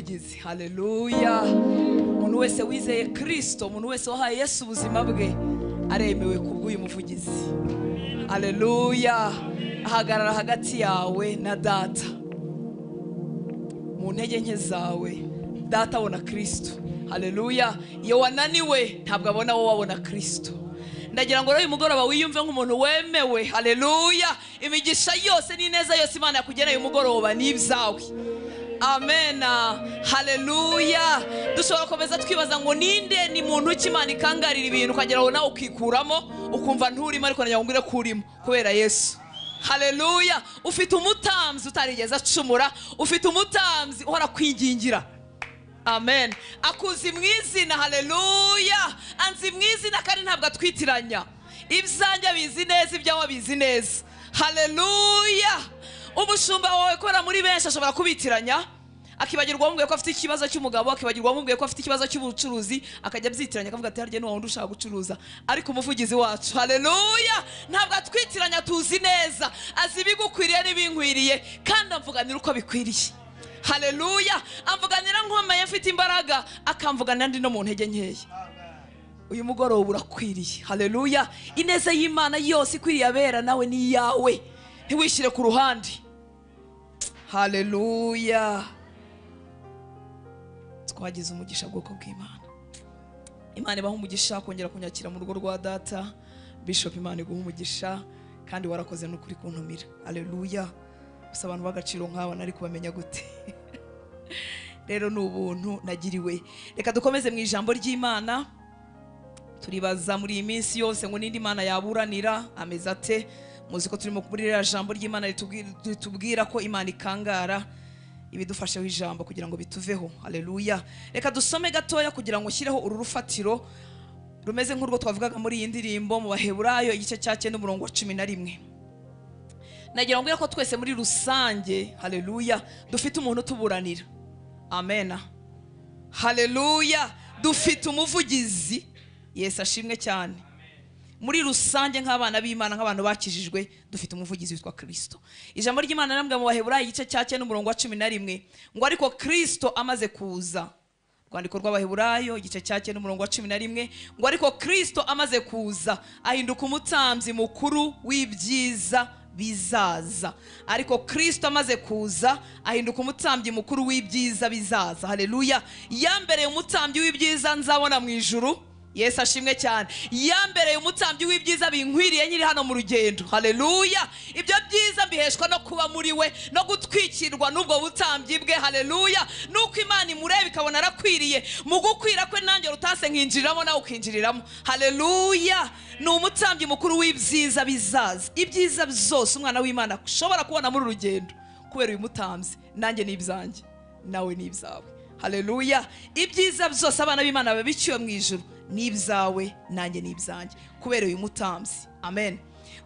umuvugizi. Haleluya. Umuntu wese wizeye Kristo, umuntu wese wahaye Yesu ubuzima bwe aremewe kubw'uyu muvugizi. Haleluya. Ahagarara hagati yawe na data mu ntege nke zawe. Data abona Kristo. Haleluya. Iyo wananiwe ntabwo abona wowe, wabona Kristo. Ndagira ngo rero uyu mugoroba wiyumve nk'umuntu wemewe. Haleluya. Imigisha yose n'ineza yose Imana yakugeneye uyu mugoroba ni ibyawe. Amen. Haleluya. Dushobora komeza twibaza ngo ninde ni muntu ki Imana ikangarira ibintu ukagera aho nawe ukikuramo ukumva nturimo, ariko nanyangwire kurimo kubera Yesu. Haleluya. Ufite umutamzi utarigeze acumura, ufite umutamzi uhora kwingingira. Amen. Akuzi mwizina. Haleluya. Anzi mwizina kandi ntabwo atwitiranya. Ibyanjye bizi neza, ibyawe bizi neza. Haleluya. Umushumba wawe kora muri benshi ashobora kubitiranya, akibagirwa wumwe ko afite ikibazo cy'umugabo, akibagirwa wumwe ko afite ikibazo cy'ubucuruzi, akajya byitiranya akavuga ati harye n'uwo ushaka gucuruza. Ariko umuvugizi wacu, haleluya, ntabwo atwitiranya, tuzi neza, azi ibigukwiriye n'ibinkwiriye, kandi amvuganira uko bikwiriye. Haleluya. Amvuganira nkomeye mfite imbaraga, akamvuganira ndi no mu ntege nkeya. Uyu mugoroba urakwiriye. Haleluya. Ineza y'Imana yose ikwiriye abera nawe ni yawe, ntiwishyire ku ruhande. Haleluya. Twagize umugisha bwoko bw'Imana. Imana ibaha umugisha kongera kunyakira mu rugo rwa data. Bishop, Imana iguha umugisha kandi warakoze n'ukuri kuntumira. Haleluya. Gusa abantu bagaciro nk'aba nari kubamenya gute? Rero n'ubuntu nagiriwe. Reka dukomeze mu ijambo ry'Imana. Turibaza muri iyi minsi yose ngo nindi Imana yaburanira ameze ate. Muzi ko turimo kuburira jambo ry'Imana ritubwira ko Imana ikangara ibidufasheho ijambo kugira ngo bituveho. Haleluya. Reka dusome gatoya kugira ngo nshyireho uru rufatiro rumeze nk'urwo twavugaga muri iyi ndirimbo mu Baheburayo igice cya 9 umurongo wa 11. Nagira ngo ko twese muri rusange, haleluya, dufite umuntu tuburanira. Amen. Haleluya. Dufite umuvugizi. Yesu ashimwe cyane. Muri rusange nk'abana b'Imana, nk'abantu bakijijwe, dufite umuvugizi witwa Kristo. Ijambo ry'Imana namwe mu Baheburayo igice cya 9 umurongo wa 11 ngo ariko Kristo amaze kuza. Rwandiko rw'Abaheburayo igice cya 9 umurongo wa 11 ngo ariko Kristo amaze kuza ahinduka umutambyi mukuru w'ibyiza bizaza. Ariko Kristo amaze kuza ahinduka umutambyi mukuru w'ibyiza bizaza. Haleluya. Yambereye umutambyi w'ibyiza nzabona mu ijuru. Yesu ashimwe cyane. Yambereye umutambyi w'ibyiza binkwiriye nyiri hano mu rugendo. Haleluya. Ibyo byiza biheshwa no kuba muri we, no gutwikirwa n'ubwo butambyi bwe. Haleluya. Nuko Imana imureba ikabona arakwiriye, mu gukwira kwe nanjye rutase nkinjiriramo nawe ukinjiriramo. Haleluya. Ni umutambyi mukuru w'ibyiza bizaza. Ibyiza byose umwana w'Imana ushobora kubona muri rugendo kubera uyu mutambyi, nanjye n'ibyanjye nawe n'ibyawe. Haleluya. Ibyiza byose abana b'Imana babiciwe mu ijuru n'ibyawe nanjye n'ibyanjye kubera uyu mutambyi. Amen.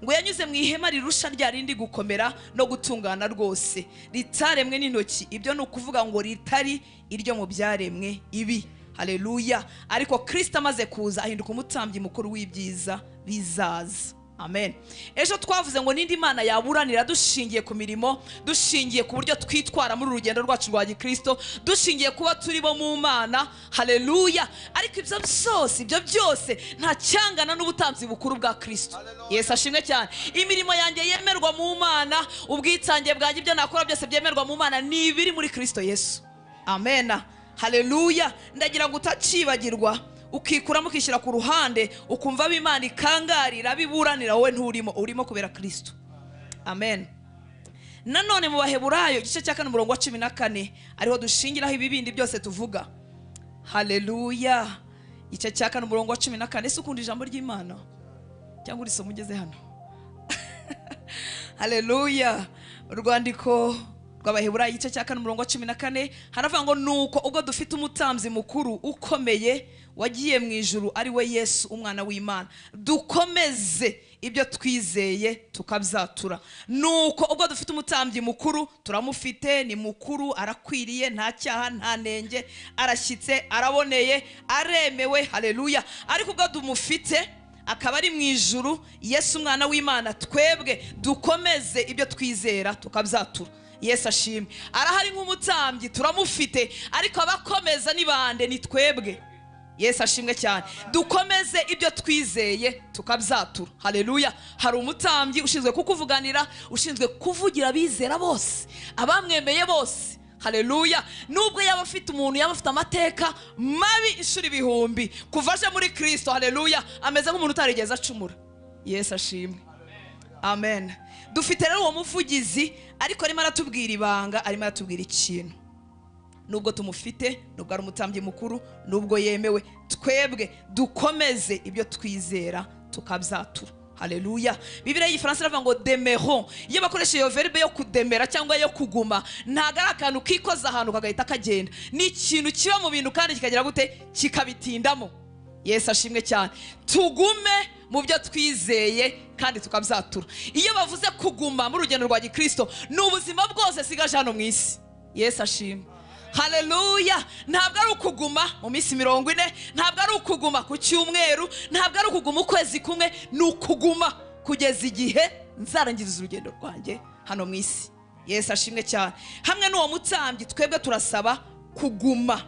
Ngo yanyuze mu ihema rirusha rya rindi gukomera no gutungana rwose, ritaremwe n'intoki. Ibyo ni ukuvuga ngo ritari iryo mu byaremwe ibi. Haleluya. Ariko Kristo amaze kuza ahinduka umutambyi mukuru w'ibyiza bizaza. Amen. Ejo twavuze ngo nindi Imana yaburanira dushingiye ku mirimo, dushingiye ku buryo twitwara muri urugendo rwacu rwa Gikristo, dushingiye kuba turi bo mu Mana. Haleluya. Ariko ibyo byose nta cyangana n'ubutambyi bukuru bwa Kristo. Yesu ashimwe cyane. Imirimo yanjye yemerwa mu Mana, ubwitange bwanjye ibyo nakora byose byemerwa mu Mana, ni ibiri muri Kristo Yesu. Amen. Haleluya. Ndagira ngo utacibagirwa, ukikuramo ukishyira ku ruhande, ukumva b'Imana ikangarira biburanira, wowe nturimo, urimo kubera Kristo. Amen. Nanone mu Baheburayo igice cya 4 umurongo wa 14 ariho dushingiraho ibibindi byose tuvuga. Haleluya. Igice cya 4 umurongo wa 14. Ese ukunda ijambo ry'Imana cyangwa urisoma ugeze hano? Haleluya. Urwandiko rw'Abaheburayo igice cya 4 umurongo wa 14 haravuga ngo nuko ubwo dufite umutambyi mukuru ukomeye wagiye mu ijuru ari we Yesu umwana w'Imana, dukomeze ibyo twizeye tukabyatura. Nuko ubwo dufite umutambyi mukuru, turamufite, ni mukuru, arakwiriye, nta cyaha, nta nenge, arashyitse, araboneye, aremewe. Haleluya. Ariko ubwo dumufite akaba ari mu ijuru, Yesu umwana w'Imana, twebwe dukomeze ibyo twizera tukabyatura. Yesu ashimwe. Arahari nk'umutambyi, turamufite, ariko abakomeza ni bande? Ni twebwe. Yesu ashimwe cyane. Dukomeze ibyo twizeye tukabyatura. Haleluya. Hari umutambyi ushinzwe kukuvuganira, ushinzwe kuvugira abizera bose, abamwemeye bose. Haleluya. Nubwo yaba afite umuntu, yaba afite amateka mabi inshuro ibihumbi, kuva aje muri Kristo, haleluya, ameze nk'umuntu utarigeze acumura. Yesu ashimwe. Amen. Dufite rero uwo muvugizi, ariko arimo aratubwira ibanga, arimo aratubwira ikintu. Nubwo tumufite, nubwo ari umutambyi mukuru, nubwo yemewe, twebwe dukomeze ibyo twizera tukabyatura. Haleluya. Bibiliya y'Igifaransa iravuga ngo demerons. Iyo bakoresha iyo verbe yo kudemera cyangwa yo kuguma, ntago ari akantu kikoza ahantu kagahita kagenda. Ni ikintu kiba mu bintu kandi kikagira gute? Kikabitindamo. Yesu ashimwe cyane. Tugume mu byo twizeye kandi tukabyatura. Iyo bavuze kuguma mu rugendo rwa Gikristo, ni ubuzima bwose sigaje hano mu isi. Yesu ashimwe. Haleluya. Ntabwo ari ukuguma mu minsi 40, ntabwo ari ukuguma ku cyumweru, ntabwo ari ukuguma ukwezi kumwe, ni ukuguma kugeza igihe nzarangiriza urugendo rwanjye hano mu isi. Yesu ashimwe cyane. Hamwe n'uwo mutambyi, twebwe turasaba kuguma,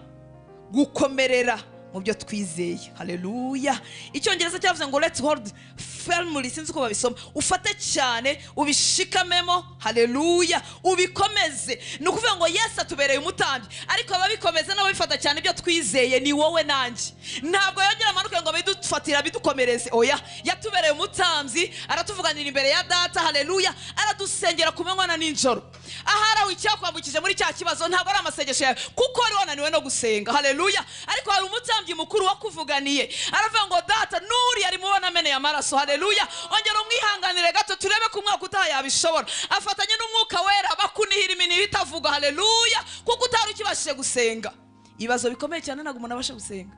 gukomerera mu byo twizeye. Haleluya. Icyongereza cyavuze ngo let's hold firmly, sinzi uko babisoma, ufate cyane, ubishikamemo. Haleluya. Ubikomeze. Ni ukuvuga ngo Yesu atubereye umutambyi, ariko ababikomeza n'ababifata cyane ibyo twizeye ni wowe nanjye. Ntabwo yongera amanuke ngo bidufatira bidukomereze. Oya, yatubereye umutambyi, aratuvuganira imbere ya Data. Haleluya. Aradusengera ku manywa na nijoro. Ahari icyakwambukije muri cya kibazo ntabwo ari amasengesho yawe, kuko wari wananiwe no gusenga. Haleluya. Ariko hari umutambyi mukuru wakuvuganiye, aravuga ngo Data, nuri ari mubona ameneye amaraso. Haleluya. Ongera umwihanganire gato, turebe ko umwaka utaha yabishobora. Afatanye n'umwuka wera bakunihira iminwa itavuga. Haleluya. Kuko utari ukibashije gusenga. Ibibazo bikomeye cyane ntabwo umuntu abasha gusenga.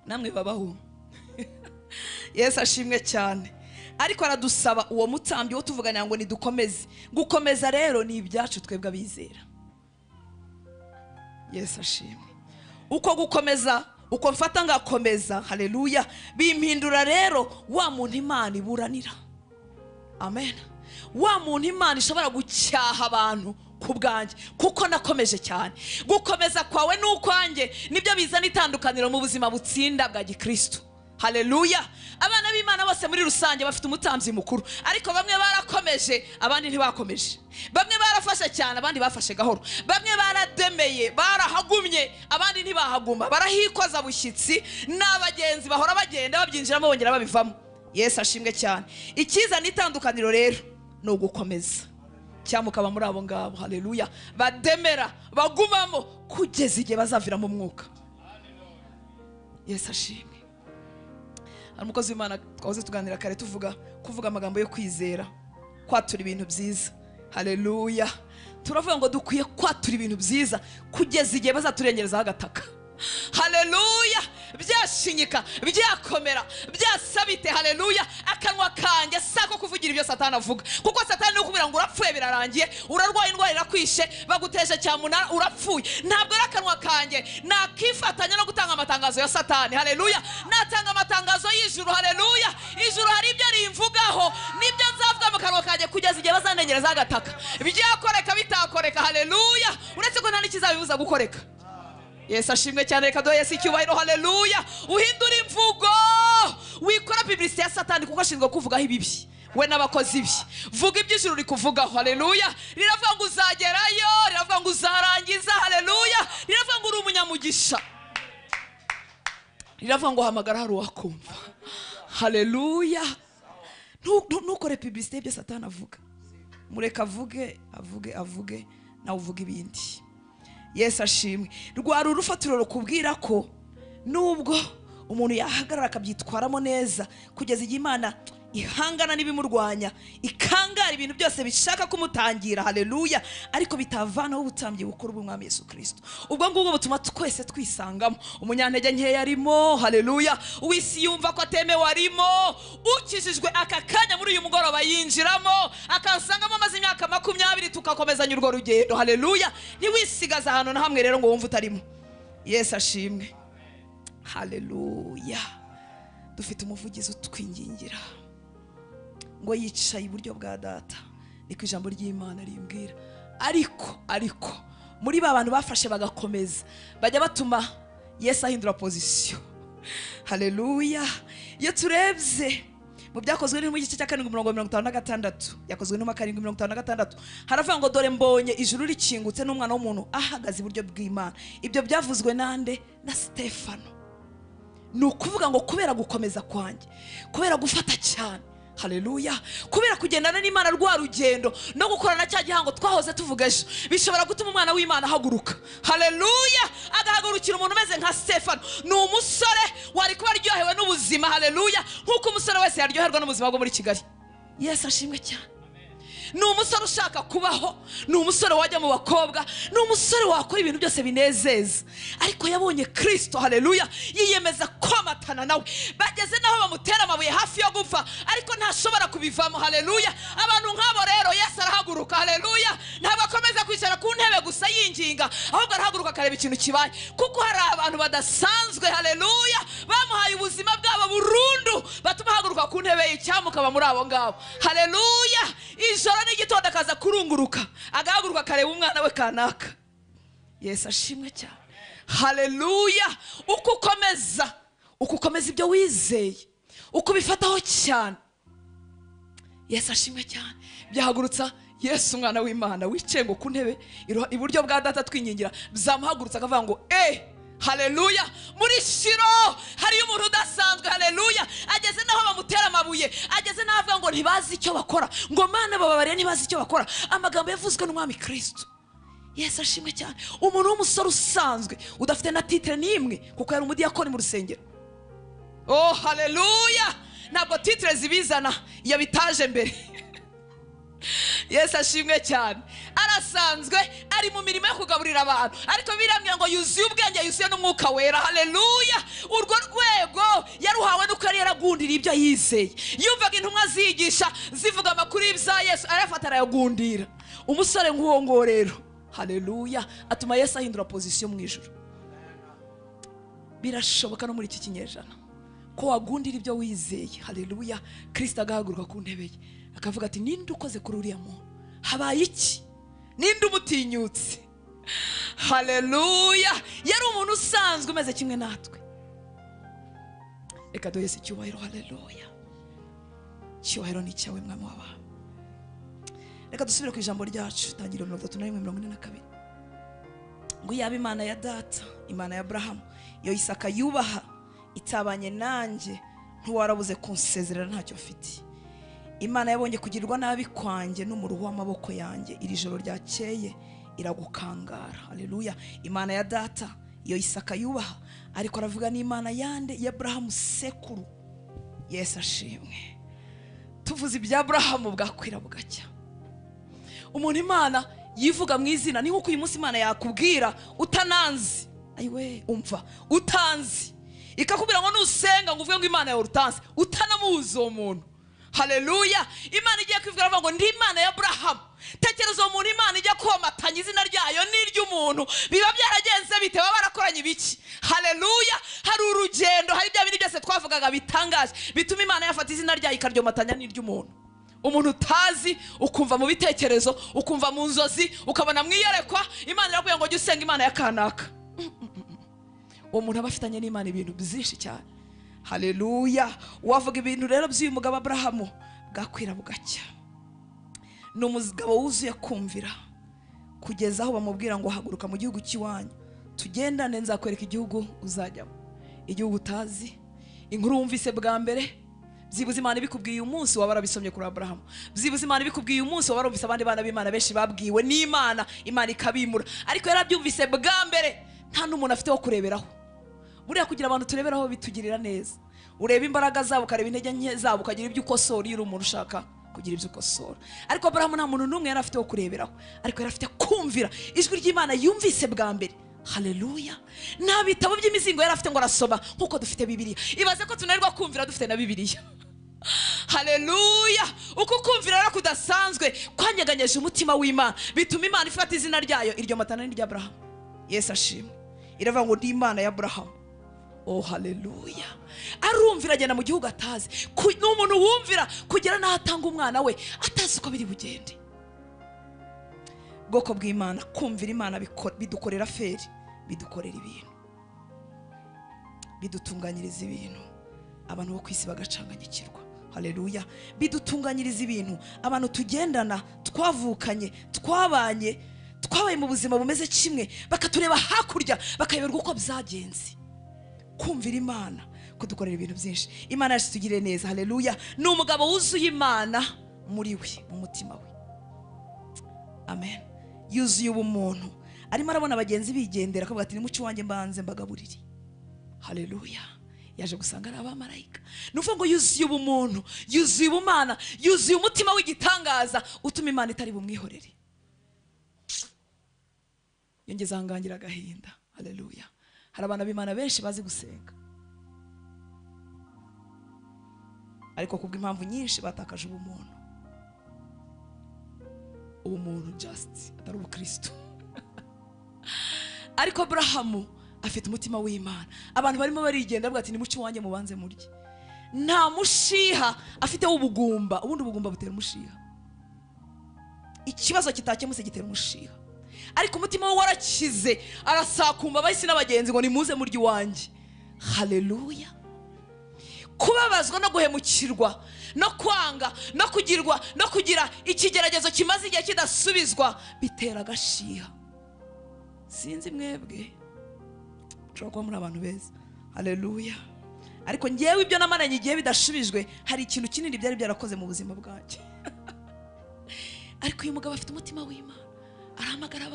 Namwe babaho. Yesu ashimwe cyane. Ariko aradusaba uwo mutambyi wo tuvuganira ngo nidukomeze. Gukomeza rero ni ibyacu twebwe abizera. Yesu ashimwe. Uko gukomeza, uko mfata ngakomeza, haleluya, bimpindura rero wa muntu Imana iburanira. Amen. Wa muntu Imana ishobora gucyaha abantu ku bwanjye, kuko nakomeje cyane. Gukomeza kwawe n'ukwanjye nibyo bizana itandukaniro mu buzima butsinda bwa Gikristo. Haleluya. Abana b'Imana bose muri rusange bafite umutambyi mukuru, ariko bamwe barakomeje, abandi ntibakomeje. Bamwe barafashe cyane, abandi bafashe gahoro. Bamwe barademeye, barahagumye, abandi ntibahaguma. Barahikoza bushyitsi, n'abagenzi bahora bagenda babyinjiramo bongera babivamo. Yesu ashimwe cyane. Ikizana itandukaniro rero ni ugukomeza. Cyangwa mukaba muri abo ngabo, haleluya, bademera, bagumamo kugeza igihe bazaviramo umwuka. Yesu ashimwe. Umukozi w'Imana twahoze tuganira kare kuvuga amagambo yo kwizera, kwatura ibintu byiza. Haleluya. Turavuga ngo dukwiye kwatura ibintu byiza kugeza igihe bazaturengerezaho agataka. Haleluya. Byashinyika, byakomera, byasabite. Haleluya. Akanwa kanjye sako kuvugira ibyo Satani avuga, kuko Satani no kubira ngo urapfuye birarangiye, urarwaye indwara irakwishe, baguteje cyamunara urapfuye. Ntabwo ari akanwa kanjye nakifatanya no gutanga amatangazo ya Satani. Haleluya. Natanga amatangazo y'ijuru. Haleluya. Ijuru hari ibyo rimvugaho, nibyo nzavuga mu kanwa kanjye kugeza igihe bazanengerezaho agataka. Byakoreka bitakoreka. Haleluya. Uretse ko nta n'ikizabibuza gukoreka. Yesu ashimwe cyane. Reka duhe Yesu icyubahiro. Haleluya. Uhindura imvugo, wikora publicité ya Satani kuko ashinzwe kuvugaho ibibi. We n'abakozi bye, vuga iby'ijuru rikuvugaho. Haleluya. Riravuga ngo uzagerayo, riravuga ngo uzarangiza. Haleluya. Riravuga ngo uri umunyamugisha, riravuga ngo hamagara hari uwakumva. Haleluya. Ntukore publicité y'ibyo Satani avuga. Mureka avuge, nawe uvuga ibindi. Yesu ashimwe. Rwari urufatiro rukubwira ko nubwo umuntu yahagarara akabyitwaramo neza kugeza igihe Imana ihangana n'ibimurwanya, ikangara ibintu byose bishaka kumutangira. Haleluya. Ariko bitavanaho ubutambyi bukuru bw'Umwami Yesu Kristo. Ubwo ngubwo butuma twese twisangamo. Umunyantege nke yarimo. Haleluya. Uwisi yumva ko atemewe arimo. Ukijijwe aka kanya muri uyu mugoroba yinjiramo, akasangamo amaze imyaka 20 tukakomezanya urwo rugendo. Haleluya. Ntiwisigaza ahantu na hamwe rero ngo wumve utarimo. Yesu ashimwe. Haleluya. dufite umuvugizi utwingingira ngo yicaye iburyo bwa data, niko ijambo ry'Imana rimbwira. Ariko muri ba bantu bafashe bagakomeza bajya batuma Yesu ahindura position. Haleluya. Iyo turebye mu byakozwe ni mu gice cya 7:56, yakozwe no 7:56, haravuga ngo dore mbonye ijuru rikingutse n'umwana w'umuntu ahagaze iburyo bw'Imana. Ibyo byavuzwe nande? Na Stefano. Ni ukuvuga ngo kubera gukomeza kwanjye, kubera gufata cyane, haleluya, kubera kugendana n'Imana rwa rugendo no gukorana cya gihango twahoze tuvuga ejo, bishobora gutuma umwana w'Imana ahaguruka. Haleluya. Agahagurukira umuntu umeze nka Stefano. Ni umusore wari kuba aryohewe n'ubuzima, haleluya, nk'uko umusore wese yaryoherwa n'ubuzima bwo muri Kigali. Yesu ashimwe cyane. Ni umusore ushaka kubaho, ni umusore wajya mu bakobwa, ni umusore wakora ibintu byose binezeza, ariko yabonye Kristo, haleluya, yiyemeza kwamatana nawe. Bageze naho bamutera amabuye hafi yo gupfa, ariko ntashobora kubivamo, haleluya. Abantu nk'abo rero Yesu arahaguruka, haleluya. Ntabwo akomeza kwicara ku ntebe gusa yinginga, ahubwo arahaguruka akareba ikintu kibaye, kuko hari abantu badasanzwe, haleluya, bamuhaye ubuzima bwabo burundu, batuma ahaguruka ku ntebe y'icyamuka muri abo ngabo, haleluya. Ijoro n'igitondo akaza kurunguruka, agahaguruka akareba umwana we kanaka. Yesu ashimwe cyane, haleluya. Uko ukomeza ibyo wizeye, uko bifataho cyane, Yesu ashimwe cyane, byahagurutsa Yesu umwana w'Imana wicaye ngo ku ntebe iburyo bwa data twingingira, byamuhagurutsa akavuga ngo haleluya. Muri Shiro hari umuntu udasanzwe, haleluya. Ageze naho bamutera amabuye, ageze naho avuga ngo ntibazi icyo bakora, ngo Mana bababariye ntibazi icyo bakora. Amagambo yavuzwe n'umwami Kristo. Yesu ashimwe cyane. Umuntu w'umusore usanzwe udafite na titre n'imwe, kuko yari umudiyakoni mu rusengero. Oh haleluya. Ntabwo titre zibizana iyo bitaje mbere. Yesu ashimwe cyane. Arasanzwe ari mu mirimo yo kugaburira abantu, ariko biramye ngo yuzuye ubwenge, yuzuye n'umwuka wera, haleluya. Urwo rwego yaruhawe nuko yari yaragundira ibyo yizeye. Yumvaga intumwa zigisha zivuga amakuru y'ibya Yesu, arafata arayagundira. Umusore nk'uwo ngo rero, haleluya, atuma Yesu ahindura position mu ijuru. Birashoboka no muri iki kinyejana ko wagundira ibyo wizeye, haleluya. Kristo agahaguruka ku ntebe ye akavuga ati ninde ukoze kuri uriya muntu? Habaye iki? Ninde umutinyutse? Haleluya. Yari umuntu usanzwe umeze kimwe natwe. Reka duhese icyubahiro, haleluya. Icyubahiro ni cyawe mwami w'abantu. Reka dusubire ku ijambo ryacu, Tangiriro 31:42. Ngo yaba Imana ya data, Imana ya Abrahamu, yo Isaka yubaha, itabanye nanjye, ntuwarabuze kunsezerera ntacyo mfite. Imana yabonye kugirirwa nabi kwanjye n'umuruho w'amaboko yanjye, iri joro ryakeye iragukangara, haleluya. Imana ya data, iyo Isaka yubaha, ariko aravuga n'Imana yande ya Abrahamu sekuru. Yesu ashimwe. Tuvuze ibya Abrahamu bwakwira bugacya. Umuntu Imana yivuga mu izina, ni nkuko uyu munsi Imana yakubwira utananzi, ayiwe umva, utanzi, ikakubwira ngo nusenga ngo uvuge ngo Imana ya urutanzi, utanamuzi uwo muntu. Haleluya. Imana igiye kwivugana ngo ndi Imana ya Abrahamu. Tekereza umuntu Imana ijya komatanya izina ryayo n'iry'umuntu, biba byaragenze bite? Baba barakoranye ibiki? Haleluya. Hari urugendo, hari bya bintu byose twavugaga bitangaje bituma Imana yafata izina ryayo ikaryomatanya n'iry'umuntu. Umuntu utazi, ukumva mu bitekerezo, ukumva mu nzozi, ukabona mwiyerekwa, Imana iravuga ngo jya usenga Imana ya kanaka. Uwo muntu aba afitanye n'Imana ibintu byinshi cyane. Haleluya. Wavuga ibintu rero by'uyu mugabo Abrahamu bwakwira bugacya. Ni umugabo wuzuye kumvira, kugeza aho bamubwira ngo haguruka mu gihugu cy'iwanyu, tugendane nzakwereka igihugu uzajyamo, igihugu utazi. Inkuru wumvise bwa mbere, byibuze Imana ibikubwiye uyu munsi waba warabisomye kuri Abrahamu. Byibuze Imana ibikubwiye uyu munsi waba warumvise abandi bana b'Imana benshi babwiwe n'Imana, Imana ikabimura, ariko yarabyumvise bwa mbere, nta n'umuntu afite wo kureberaho. Buriya kugira abantu tureberaho bitugirira neza. Ureba imbaraga zabo, ukareba intege nke zabo, ukagira ibyo ukosora iyo uri umuntu ushaka kugira ibyo ukosora. Ariko Abrahamu nta muntu n'umwe yari afite wo kureberaho, ariko yari afite kumvira ijwi ry'Imana yumvise bwa mbere. Haleluya. Nta bitabo by'imizingo yari afite ngo arasoma nkuko dufite Bibiliya. Ibaze ko tunanirwa kumvira dufite na Bibiliya. Haleluya. Uko kumvira rero kudasanzwe kwanyeganyeje umutima w'Imana, bituma Imana ifata izina ryayo iryo matana n'irya Abrahamu. Yesu ashimwe. Iravuga ngo ndi Imana ya Abrahamu, Oh haleluya. Arumvira agenda mu gihugu atazi. Ni umuntu wumvira kugera n'aho atanga umwana we atazi uko biri bugende. Bwoko bw'Imana, kumvira Imana bidukorera feri, bidukorera ibintu, bidutunganyiriza ibintu abantu bo kwisi bagacanganyikirwa. Haleluya. Bidutunganyiriza ibintu abantu tugendana, twavukanye, twabaye mu buzima bumeze kimwe, bakatureba hakurya bakayoberwa uko byagenze. Kumvira Imana kudukorera ibintu byinshi. Imana yacu tugire neza. Haleluya. Ni umugabo wuzuye Imana muri we, mu mutima we. Amen. Yuzuye ubumuntu, arimo arabona abagenzi bigendera akavuga ati nimuci wanjye mbanze mbagaburire. Haleluya. Yaje gusanga ari abamarayika. Nuvuga ngo yuzuye ubumuntu, yuzuye ubumana, yuzuye umutima w'igitangaza utuma Imana itari bumwihorere. Yongeza hangangira agahinda. Haleluya. Hari abana b'Imana benshi bazi gusenga, ariko kubw'impamvu nyinshi batakaje ubumuntu. Ubumuntu just atari ubukristo. Ariko Abrahamu afite umutima w'Imana. Abantu barimo barigenda bavuga ati nimuci wanjye mubanze murye. Nta mushiha afite w'ubugumba. Ubundi ubugumba butera umushiha. Ikibazo kitakemutse gitera umushiha. Ariko umutima we warakize, arasakumba abahisi n'abagenzi ngo nimuze murye wanjye. Haleluya. Kubabazwa no guhemukirwa no kwanga no kugirwa no kugira ikigeragezo kimaze igihe kidasubizwa bitera agashiha. Sinzi mwebwe ushobora kuba muri abantu beza. Haleluya. Ariko ngewe ibyo namaranye igihe bidashubijwe, hari ikintu kinini byari byarakoze mu buzima bwanjye. Ariko uyu mugabo afite umutima w'Imana, arahamagara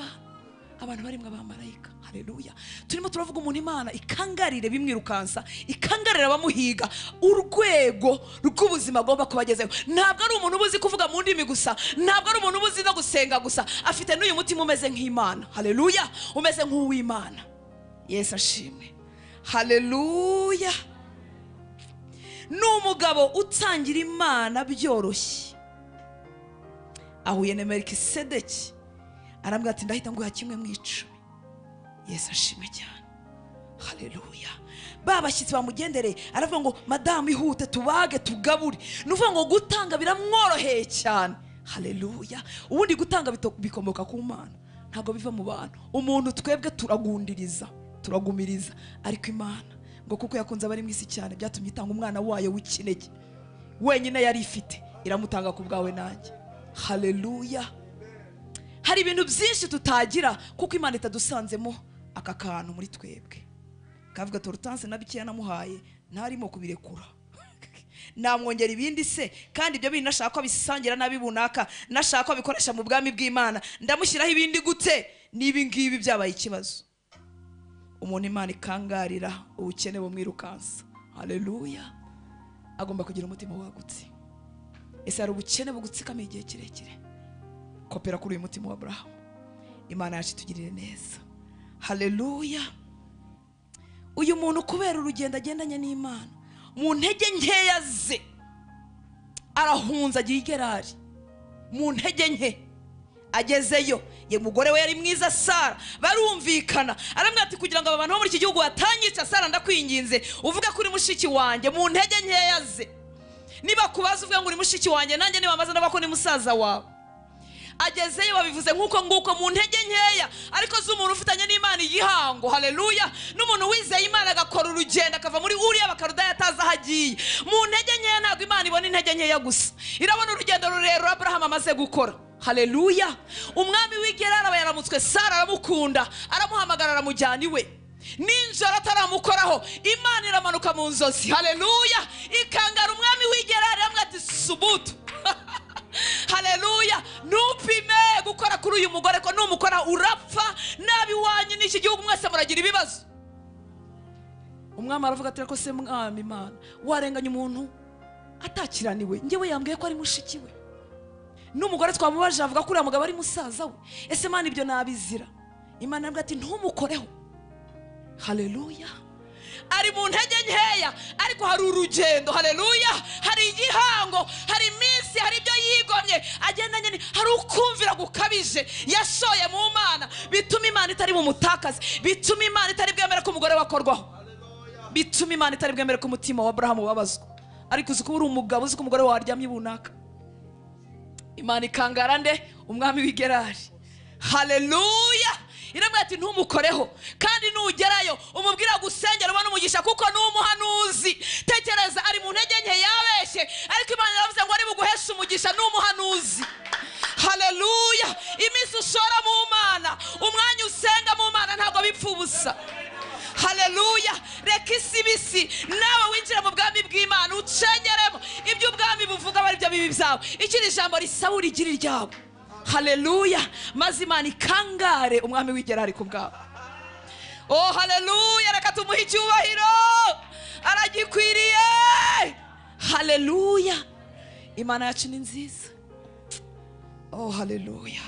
abantu barimwe abamarayika. Haleluya. Turimo turavuga umuntu Imana ikangarire bimwirukansa, ikangarira abamuhiga, urwego rw'ubuzima agomba kubagezeho. Ntabwo ari umuntu ubuzi kuvuga mu ndimi gusa, ntabwo ari umuntu ubuzi no gusenga gusa, afite n'uyu mutima umeze nk'Imana. Haleluya. Umeze nk'uw'Imana. Yesu ashimwe. Haleluya. N'umugabo utangira Imana byoroshye. Ahuye na Melikisedeki, arambwira ati ndahita nguha kimwe mu 10. Yesu ashimwe cyane. Haleluya. Babashyitsi bamugendereye aravuga ngo madamu ihute tubage tugabure. Nuvuga ngo gutanga biramworoheye cyane. Haleluya. Ubundi gutanga bikomoka ku Mana, ntago biva mu bantu. Umuntu twebwe turagundiriza, turagumiriza, ariko Imana ngo kuko yakunze abari mu isi cyane byatumye itanga umwana wayo w'ikinege wenyine yari ifite, iramutanga ku bwawe nanjye. Haleluya. Hari ibintu byinshi tutagira kuko Imana itadusanzemo aka kantu muri twebwe. Kavuga torutanse nabikiye namuhaye ntarimo kubirekura. Namwongera ibindi se, kandi ibyo bintu nashaka ko bisangira nabibunaka, nashaka ko bikoresha mu bwami bw'Imana, ndamushyiraho ibindi gute nibi ngibi byabaye ikibazo. Umuntu Imana ikangarira ubukene bumwirukansa. Haleluya. Agomba kugira umutima wagutse. Ese hari ubukene bugutsikamiye igihe kirekire? Kopera kuri uyu mutima wa Abrahamu. Imana yacu itugirire neza. Haleluya. Uyu muntu kubera urugendo agendanye n'Imana, mu ntege nkeya ze arahunza agiye i Gerari. Mu ntege nke agezeyo, ye mugore we yari mwiza Sara, barumvikana. Aramwira ati kugira ngo abantu bo muri iki gihugu batanyica, Sara ndakwinginze uvuga kuri mushiki wanjye mu ntege nkeya ze. Niba kubaza uvuga ngo uri mushiki wanjye, nanjye niba amaze nabako ni musaza wawe. Agezeyo babivuze nkuko mu ntege nkeya, ariko z'umuntu ufitanye n'Imana igihango. Haleluya. N'umuntu wizeye Imana agakora urugendo akava muri Uriya bakarudaya ataza hagiye. Mu ntege nkeya ntabwo Imana ibona intege nkeya gusa, irabona urugendo rurerure Abrahamu amaze gukora. Haleluya. Umwami w'Igerari aba yaramutswe Sara, aramukunda, aramuhamagara, aramujyana iwe. Ninjoro ataramukoraho Imana iramanuka mu nzozi. Haleluya. Ikangara umwami w'Igerari amwe ati subutu. Haleluya. Nupime gukora kuri uyu mugore ko numukora urapfa nabi wanyu n'iki gihugu mwese muragira ibibazo. Umwami aravuga ati ko se mwami Imana warenganya umuntu atakiraniwe, ngewe yambwiye ko ari mushiki we. N'umugore twamubaje avuga ko uriya mugabo ari musaza we. Ese Imana ibyo nabizira? Imana aravuga ati ntumukoreho. Haleluya. Ari mu ntege nkeya ariko hari urugendo. Haleluya. Hari igihango, hari iminsi, hari ibyo yigomye agendanye, hari ukumvira gukabije yashoye mu Mana bituma Imana itari mu mutakazi, bituma Imana itari bwemera ko umugore wakorwaho, bituma Imana itari bwemere ko umutima wa Abrahamu wabazwa. Ariko uzi ko uri umugabo, uzi ko umugore waryamye bunaka, Imana ikangara nde? Umwami w'i Gerari. Haleluya. Iramwe ati ntumukoreho, kandi nugerayo umubwira gusengera ubona umugisha kuko ni umuhanuzi. Tekereza, ari mu ntege nke yabeshye, ariko Imana iravuze ngo ari buguhesha umugisha, ni umuhanuzi. Haleluya. Iminsi ushora mu Mana, umwanya usenga mu Mana ntabwo bipfa ubusa. Haleluya. Reka isi bisi nawe winjira mu bwami bw'Imana ucengeremo ibyo ubwami buvuga bari byo bibi byawe. Ikindi jambo risaba urigira iryabo. Haleluya. Maze Imana ikangare umwami w'i Gerari ku bwabo. Oh haleluya. Reka tumuhe icyubahiro, aragikwiriye. Haleluya. Imana yacu ni nziza. Oh haleluya.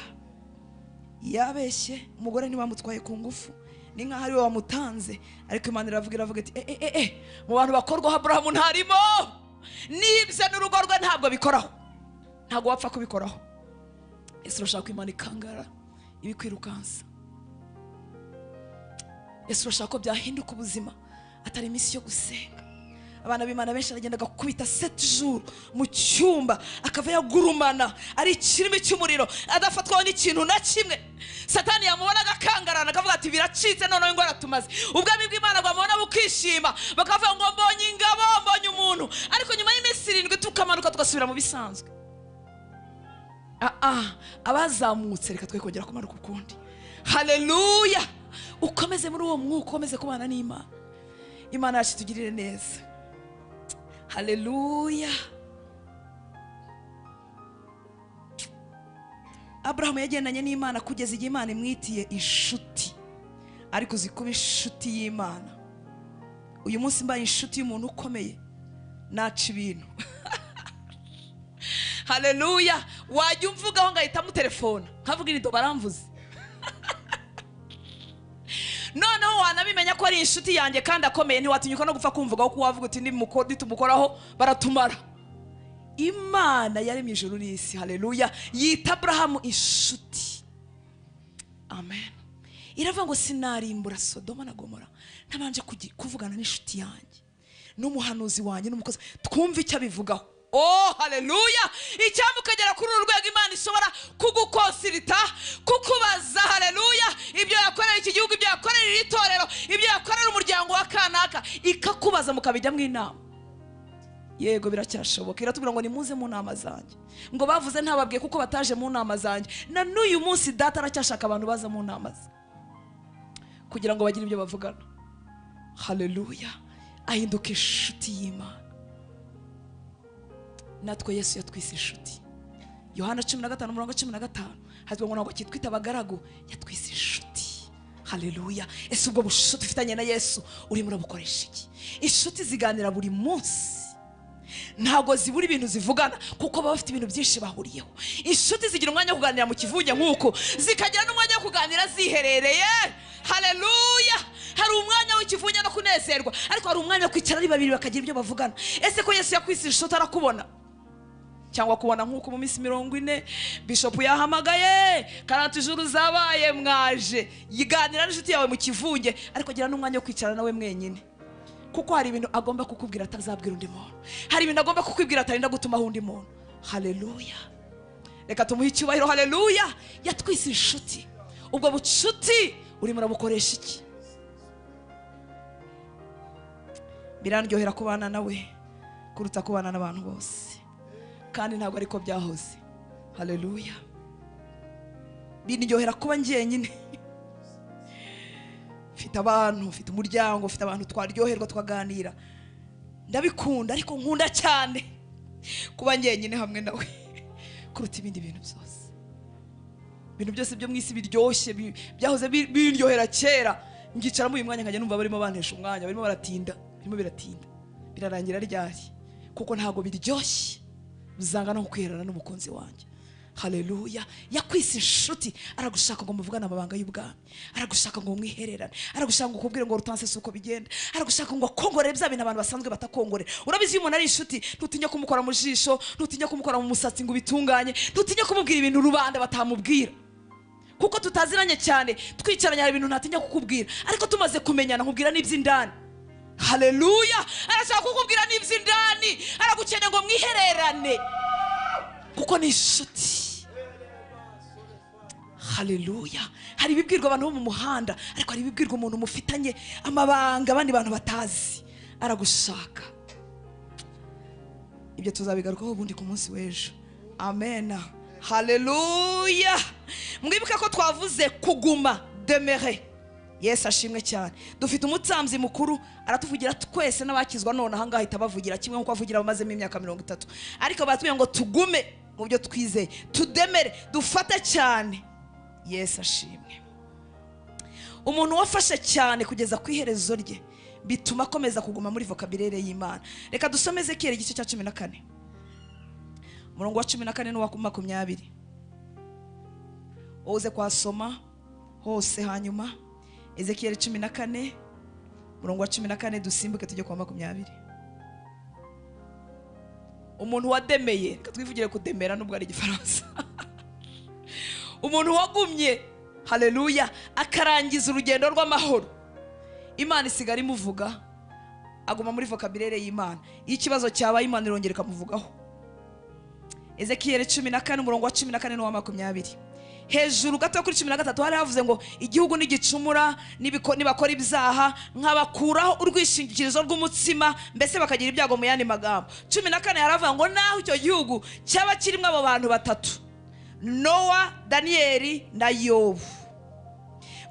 Yabeshye umugore ntibamutwaye ku ngufu, ni nkaho ari we wamutanze, ariko Imana iravuga iti mu bantu bakorwaho Abrahamu ntarimo. Nibye n'urugo rwe ntabwo bikoraho, ntabwo wapfa kubikoraho. Yesu urashaka ko Imana ikangara ibikwirukansa. Yesu urashaka ko byahinduka ubuzima, atari iminsi yo gusenga. Abana b'Imana benshi aragendaga kubita 7 jours mu cyumba, akava yagurumana ari ikirimi cy'umuriro, adafatwaho n'ikintu na kimwe. Satani yamubona agakangarana, akavuga ati biracitse noneho ngo aratumaze. Ubwami bw'Imana bwamubona bukishima, bakavuga ngo mbonye ingabo, mbonye umuntu. Ariko nyuma y'iminsi 7 tukamanuka tugasubira mu bisanzwe. Abazamutse reka twe kongera kumanuka ukundi. Haleluya. Ukomeze muri uwo mwuka, ukomeze kubana n'Imana. Imana yacu tugirire neza. Haleluya. Abrahamu yagendanye n'Imana kugeza igihe Imana imwitiye inshuti. Ariko zikuba inshuti y'Imana. Uyu munsi mbaye inshuti y'umuntu ukomeye, naca ibintu. Haleluya. Wajya umvugaho ngahita mu telefone nkavuga irido baramvuze. Noneho wanabimenya ko ari inshuti yanjye kandi akomeye, ntiwatinyuka no gupfa kumvugaho ko wavuga uti nitumukoraho baratumara. Imana yaremye ijuru n'isi. Haleluya. Yita Abrahamu inshuti. Amen. Iravuga ngo sinarimbura Sodoma na Gomora ntabanje kuvugana n'inshuti yanjye n'umuhanuzi wanjye n'umukozi, twumve icyo abivugaho. Oh haleluya. Icyambu kagera kuri uru rwego Imana ishobora kugukonsirita, kukubaza. Haleluya. Ibyo yakorera iki gihugu, ibyo yakorera iri torero, ibyo yakorera umuryango wa kanaka, ikakubaza mukabijya mu inama. Yego biracyashoboka. Iratubwira ngo nimuze mu nama zanjye. Ngo bavuze ntababwiye kuko bataje mu nama zanjye. Na n'uyu munsi data aracyashaka abantu baza mu nama ze kugira ngo bagire ibyo bavugana. Haleluya. Ahinduka inshuti y'Imana. Natwe Yesu yatwise inshuti. Yohana 15:15 hazwe ngo ntabwo kitwita abagaragu, yatwise inshuti. Haleluya. Ese ubwo bushuti ufitanye na Yesu uri murabukoresha iki? Inshuti ziganira buri munsi, ntabwo zibura ibintu zivugana kuko baba bafite ibintu byinshi bahuriyeho. Inshuti zigira umwanya wo kuganira mu kivunge nk'uko, zikagira n'umwanya wo kuganira ziherereye. Haleluya. Hari umwanya w'ikivunge no kunezerwa, ariko hari umwanya wo kwicara ari babiri bakagira ibyo bavugana. Ese ko Yesu yakwise inshuti arakubona? Cyangwa kubona nk'uko mu minsi 40 Bishop yahamagaye 40 ijuru zabaye mwaje yiganira n'inshuti yawe mu kivunge, ariko gira n'umwanya wo kwicara nawe mwenyine, kuko hari ibintu agomba kukubwira atazabwira undi muntu. Hari ibintu agomba kukubwira atarinda gutumaho undi muntu. Haleluya. Reka tumuhe icyubahiro. Haleluya. Yatwise inshuti. Ubwo bucuti uri murabukoresha iki? Birandyohera kubana nawe kuruta kubana n'abantu bose, kandi ntabwo ariko byahoze. Haleluya. Birandyohera kuba njyenyine. Mfite abantu, mfite umuryango, mfite abantu twaryoherwa twaganira, ndabikunda, ariko nkunda cyane kuba njyenyine hamwe nawe kuruta ibindi bintu byose. Ibintu byose byo mwisi biryoshye byahoze biryohera kera, ngicara mu uyu mwanya nkajya numva barimo bantesha umwanya, barimo baratinda, birimo biratinda, birarangira ryari kuko ntago biryoshye bizanga no kwiherana n'umukunzi wanjye. Haleluya. Yakwise inshuti, aragushaka ngo muvugane amabanga y'ubwami, aragushaka ngo mwihererane, aragushaka ngo kubwire ngo rutanse suko bigenda, aragushaka ngo akongorere bya bintu abantu basanzwe batakongorera. Urabizi iyo umuntu ari inshuti ntutinya kumukora mu jisho, ntutinya kumukora mu musatsi ngo bitunganye, ntutinya kumubwira ibintu rubanda batamubwira, kuko tutaziranye cyane. Twicaranye hari ibintu ntatinya kukubwira, ariko tumaze kumenyana nkubwira n'iby'indani. haleluya. Arashaka kukubwira n'iby'indani, aragukeneye ngo mwihererane kuko ni inshuti. Haleluya. Hari ibibwirwa abantu bo mu muhanda, ariko hari ibibwirwa umuntu mufitanye amabanga abandi bantu batazi, aragushaka. Ibyo tuzabigarukaho ubundi ku munsi w'ejo. Amen. Haleluya. Mwibuke ko twavuze kuguma, demeurer. Yesu ashimwe cyane. Dufite umutambyi mukuru aratuvugira twese n'abakizwa none aha ngaha itabavugira kimwe nkuko avugira abamazemo imyaka 30. Ariko batubwiye ngo tugume mu byo twizeye, tudemere, dufate cyane. Yesu ashimwe. Umuntu wafashe cyane kugeza ku iherezo rye bituma akomeza kuguma muri vocabulaire y'Imana. Reka dusome Ezekiel igice cya 14 umurongo wa 14 n'uwa 20. Uze kwasoma hose hanyuma Ezekiel 14 umurongo wa 14 dusimbuke tujye kwa 20. Umuntu wademeye, katwivugire kudemera nubwo ari igifaransa. Umuntu wagumye, haleluya, akarangiza urugendo rw'amahoro, Imana isigara imuvuga, aguma muri vocabulaire y'Imana. Iyo ikibazo cyabaye Imana irongera ikamuvugaho. Ezekiel 14 umurongo wa 14 n'uwa 20. Hejuru gato kuri 13 hari havuze ngo igihugu n'igicumura nibakora ibyaha nkabakuraho urwishingikirizo rw'umutsima, mbese bakagira ibyago mu yandi magambo. 14 haravuga ngo naho icyo gihugu cyaba kirimo abo bantu batatu, Nowa, Daniyeli na Yobu,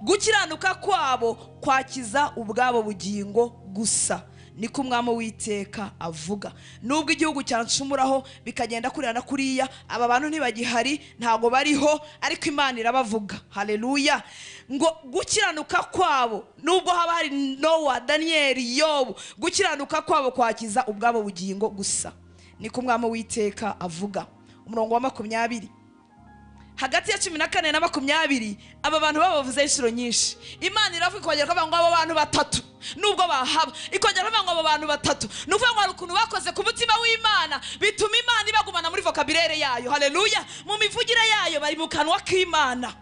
gukiranuka kwabo kwakiza ubwabo bugingo gusa, niko umwami w'Iteka avuga. Nubwo igihugu cyancumuraho bikagenda kurana kuriya, aba bantu ntibagihari, ntago bariho, ariko Imana irabavuga. Haleluya. Ngo gukiranuka kwabo, nubwo haba hari Nowa, Daniyeli, Yobu, gukiranuka kwabo kwakiza ubwabo bugingo gusa, niko umwami w'Iteka avuga. Umurongo wa 20. Hagati ya 14 na 20 aba bantu babavuze inshuro nyinshi. Imana iravuga ikongera kuvuga ngo abo bantu batatu nubwo bahaba, ikongera kuvuga ngo abo bantu batatu nuvuga ngo ukuntu bakoze ku mutima w'Imana bituma Imana ibagumana muri vocabulaire yayo. Haleluya. Mu mivugire yayo bari mu kanwa k'Imana.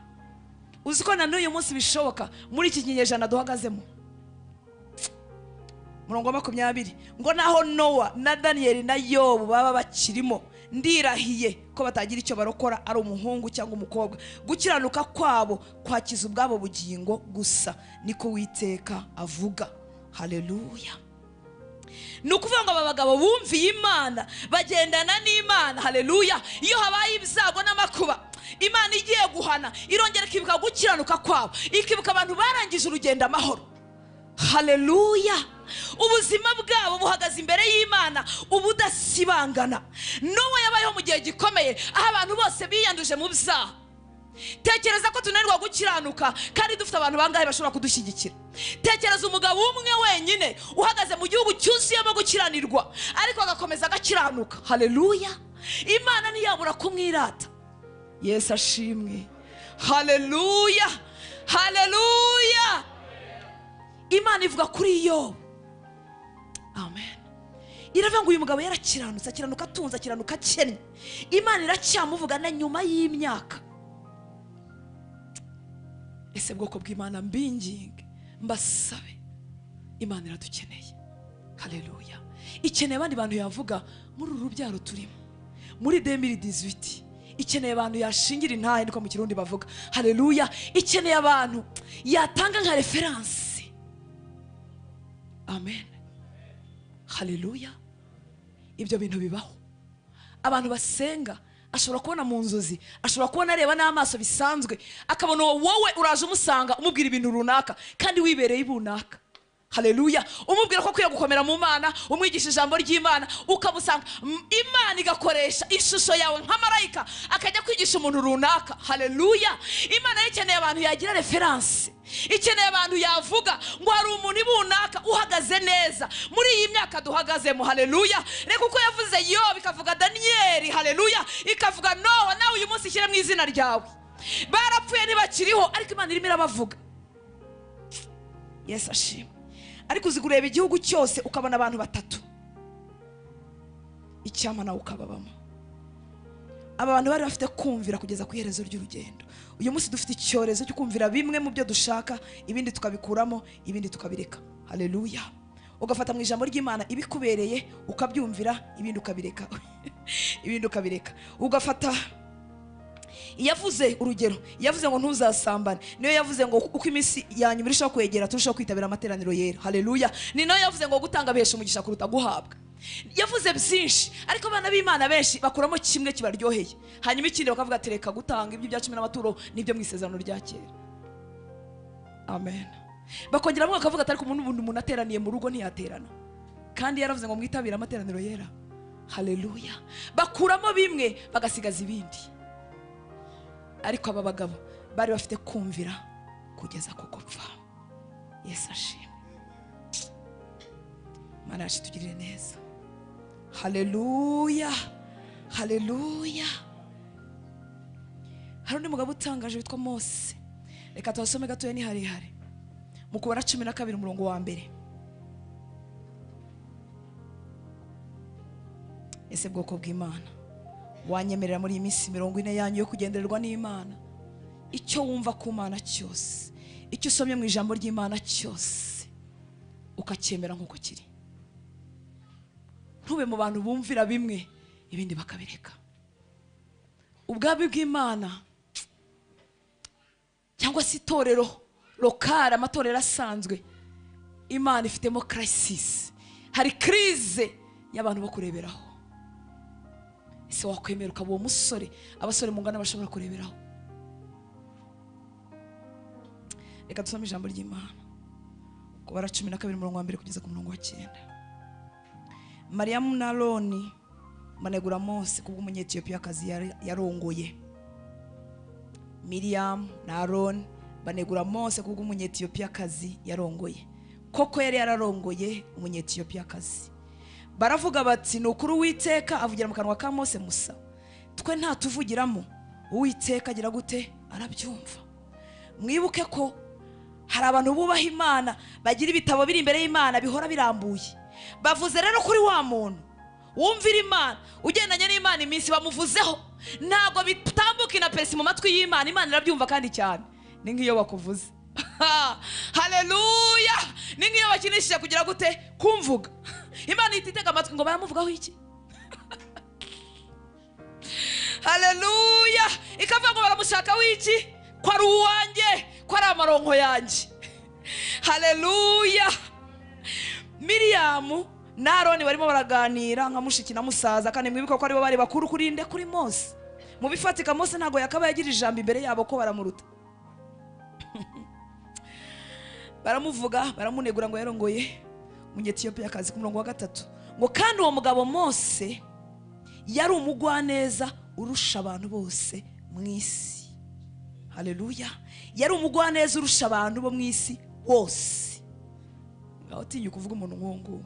Uziko na n'uyu munsi bishoboka muri iki kinyejana duhagazemo. Murongo wa 20 ngo naho Nowa na Daniyeli na Yobu baba bakirimo, ndirahiye ko batagira icyo barokora ari umuhungu cyangwa umukobwa, gukiranuka kwabo kwakiza ubwabo bugingo gusa, niko Uwiteka avuga. Haleluya. Nukuvuga ngo aba bagabo bumviye Imana, bagendana n'Imana. Haleluya. Iyo habaye ibyago n'amakuba, Imana igiye guhana irongera ikibuka gukiranuka kwabo, ikibuka abantu barangije urugendo amahoro. Haleluya. Ubuzima bwabo buhagaze imbere y'Imana ubudasibangana. Nowa yabayeho mu gihe gikomeye aho abantu bose biyanduje mu byaha. Tekereza ko tunanirwa gukiranuka kandi dufite abantu bangahe bashobora kudushyigikira. Tekereza umugabo umwe wenyine uhagaze mu gihugu cyuzuyemo gukiranirwa ariko agakomeza agakiranuka. Haleluya. Imana ntiyabura kumwirata. Yesu ashimwe. Haleluya. Haleluya. Imana ivuga kuri Yobu. Amen. Iravuga ngo uyu mugabo yarakiranutse, akiranuka atunze, akiranuka akennye. Imana iracyamuvuga na nyuma y'imyaka. Ese bwoko bw'Imana mbinginge mbasabe, Imana iradukeneye. Haleluya. Ikeneye abandi bantu yavuga muri uru rubyaro turimo muri 2018. Ikeneye abantu yashingira intahe, niko mu Kirundi bavuga. Haleluya. Ikeneye abantu yatanga nka reference. Amen. Haleluya. Ibyo bintu bibaho. Abantu basenga ashobora kubona mu nzozi, ashobora kubona areba n'amaso bisanzwe, akabona wowe uraje umusanga umubwira ibintu runaka kandi wibereye ibunaka. Haleluya. Umubwira ko kwiye gukomera mu Mana, umwigisha ijambo ry'Imana, ukamusanga Imana igakoresha ishusho yawe nka marayika akajya kwigisha umuntu runaka. Haleluya. Imana ikeneye abantu yagira reference, ikeneye abantu yavuga ngo hari umuntu ibunaka uhagaze neza muri iyi myaka duhagazemo. Haleluya. Reka uko yavuze Yobu, ikavuga Daniyeli, haleluya, ikavuga Nowa, nawe uyu munsi ishyire mu izina ryawe. Barapfuye ntibakiriho ariko Imana irimo irabavuga. Yesu ashimwe. Ariko uzi kureba igihugu cyose ukabona abantu batatu, icyama nawe ukababamo. Aba bantu bari bafite kumvira kugeza ku iherezo ry'urugendo. Uyu munsi dufite icyorezo cyo kumvira bimwe mu byo dushaka, ibindi tukabikuramo, ibindi tukabireka. Haleluya. ugafata mu ijambo ry'Imana ibikubereye ukabyumvira, ibindi ukabireka ibindi ukabireka. Ugafata yavuze urugero, yavuze ngo ntuzasambane, niyo yavuze ngo uko iminsi yanyu birushaho kwegera turushaho kwitabira amateraniro yera. Haleluya. Ni nayo yavuze ngo gutanga behesha umugisha kuruta guhabwa. Yavuze byinshi, ariko abana b'Imana benshi bakuramo kimwe kibaryoheye, hanyuma ikindi bakavuga ati reka gutanga ibyo bya 10 n'amaturo nibyo mu isezerano rya kera. Amen. Bakongera bamwe bakavuga ati ariko umuntu ateraniye mu rugo ntiyaterana, kandi yaravuze ngo mwitabire amateraniro yera. Haleluya. Bakuramo bimwe bagasigaza ibindi, ariko aba bagabo bari bafite kumvira kugeza ku gupfa. Yesu ashimwe. Mana yacu tugirire neza. Haleluya. Haleluya. Hari undi mugabo utangaje witwa Mose. Reka tubasome gatoya ni harehare. Mu Kubara 12 umurongo wa mbere. Ese bwoko bw'Imana, wanyemerera muri iyi minsi 40 yanyu yo kugendererwa n'Imana, icyo wumva ku Mana cyose, icyo usomye mu ijambo ry'Imana cyose ukacyemera nk'uko kiri. Ntube mu bantu bumvira bimwe ibindi bakabireka. Ubwabi bw'Imana cyangwa se itorero lokale, amatorero asanzwe, Imana ifitemo crisis, hari crise y'abantu bo kureberaho. Ese wakwemera ukaba uwo musore abasore mungana bashobora kureberaho? Reka dusome ijambo ry'Imana. Kubara 12 umurongo wa mbere kugeza ku murongo wa 9. Mariamu na Aroni banegura Mose kubw'umunyetiyopiyakazi yarongoye. Miriam na Aroni banegura Mose kubw'umunyetiyopiyakazi yarongoye. Koko yari yararongoye umunyetiyopiyakazi. Baravuga bati ni ukuri Uwiteka avugira mu kanwa ka Mose Musa, twe nta tuvugiramo, Uwiteka agira gute arabyumva. Mwibuke ko hari abantu bubaha Imana bagira ibitabo biri imbere y'Imana bihora birambuye. Bavuze rero kuri wa muntu wumvira Imana ugendanye n'Imana iminsi bamuvuzeho, ntago bitambuka na pesi mu matwi y'Imana. Imana irabyumva kandi cyane. Ni nk'iyo bakuvuze. Haleluya. Ni nk'iyo bakinishije kugira gute kumvuga. Imana ititega amatwi ngo baramuvugaho iki? Haleluya. Ikavuga ngo baramushaka wiki ko ari uwanjye, ko ari amaronko yanjye. Haleluya. Miriam na Aroni barimo baraganira nka mushiki na musaza, kandi mwibuka ko aribo bari bakuru kurinde kuri Mose. Mu bifatika Mose ntago yakaba yagira ijambo imbere yabo ko baramuruta. Baramuvuga, baramunegura ngo yarongoye umunyetiyopiyakazi ku murongo wa 3. Ngo kandi uwo mugabo Mose yari umugwaneza urusha abantu bose mu isi. Haleluya. Yari umugwaneza urusha abantu bo mu isi wose. Ngaho tinye kuvuga umuntu ngongo.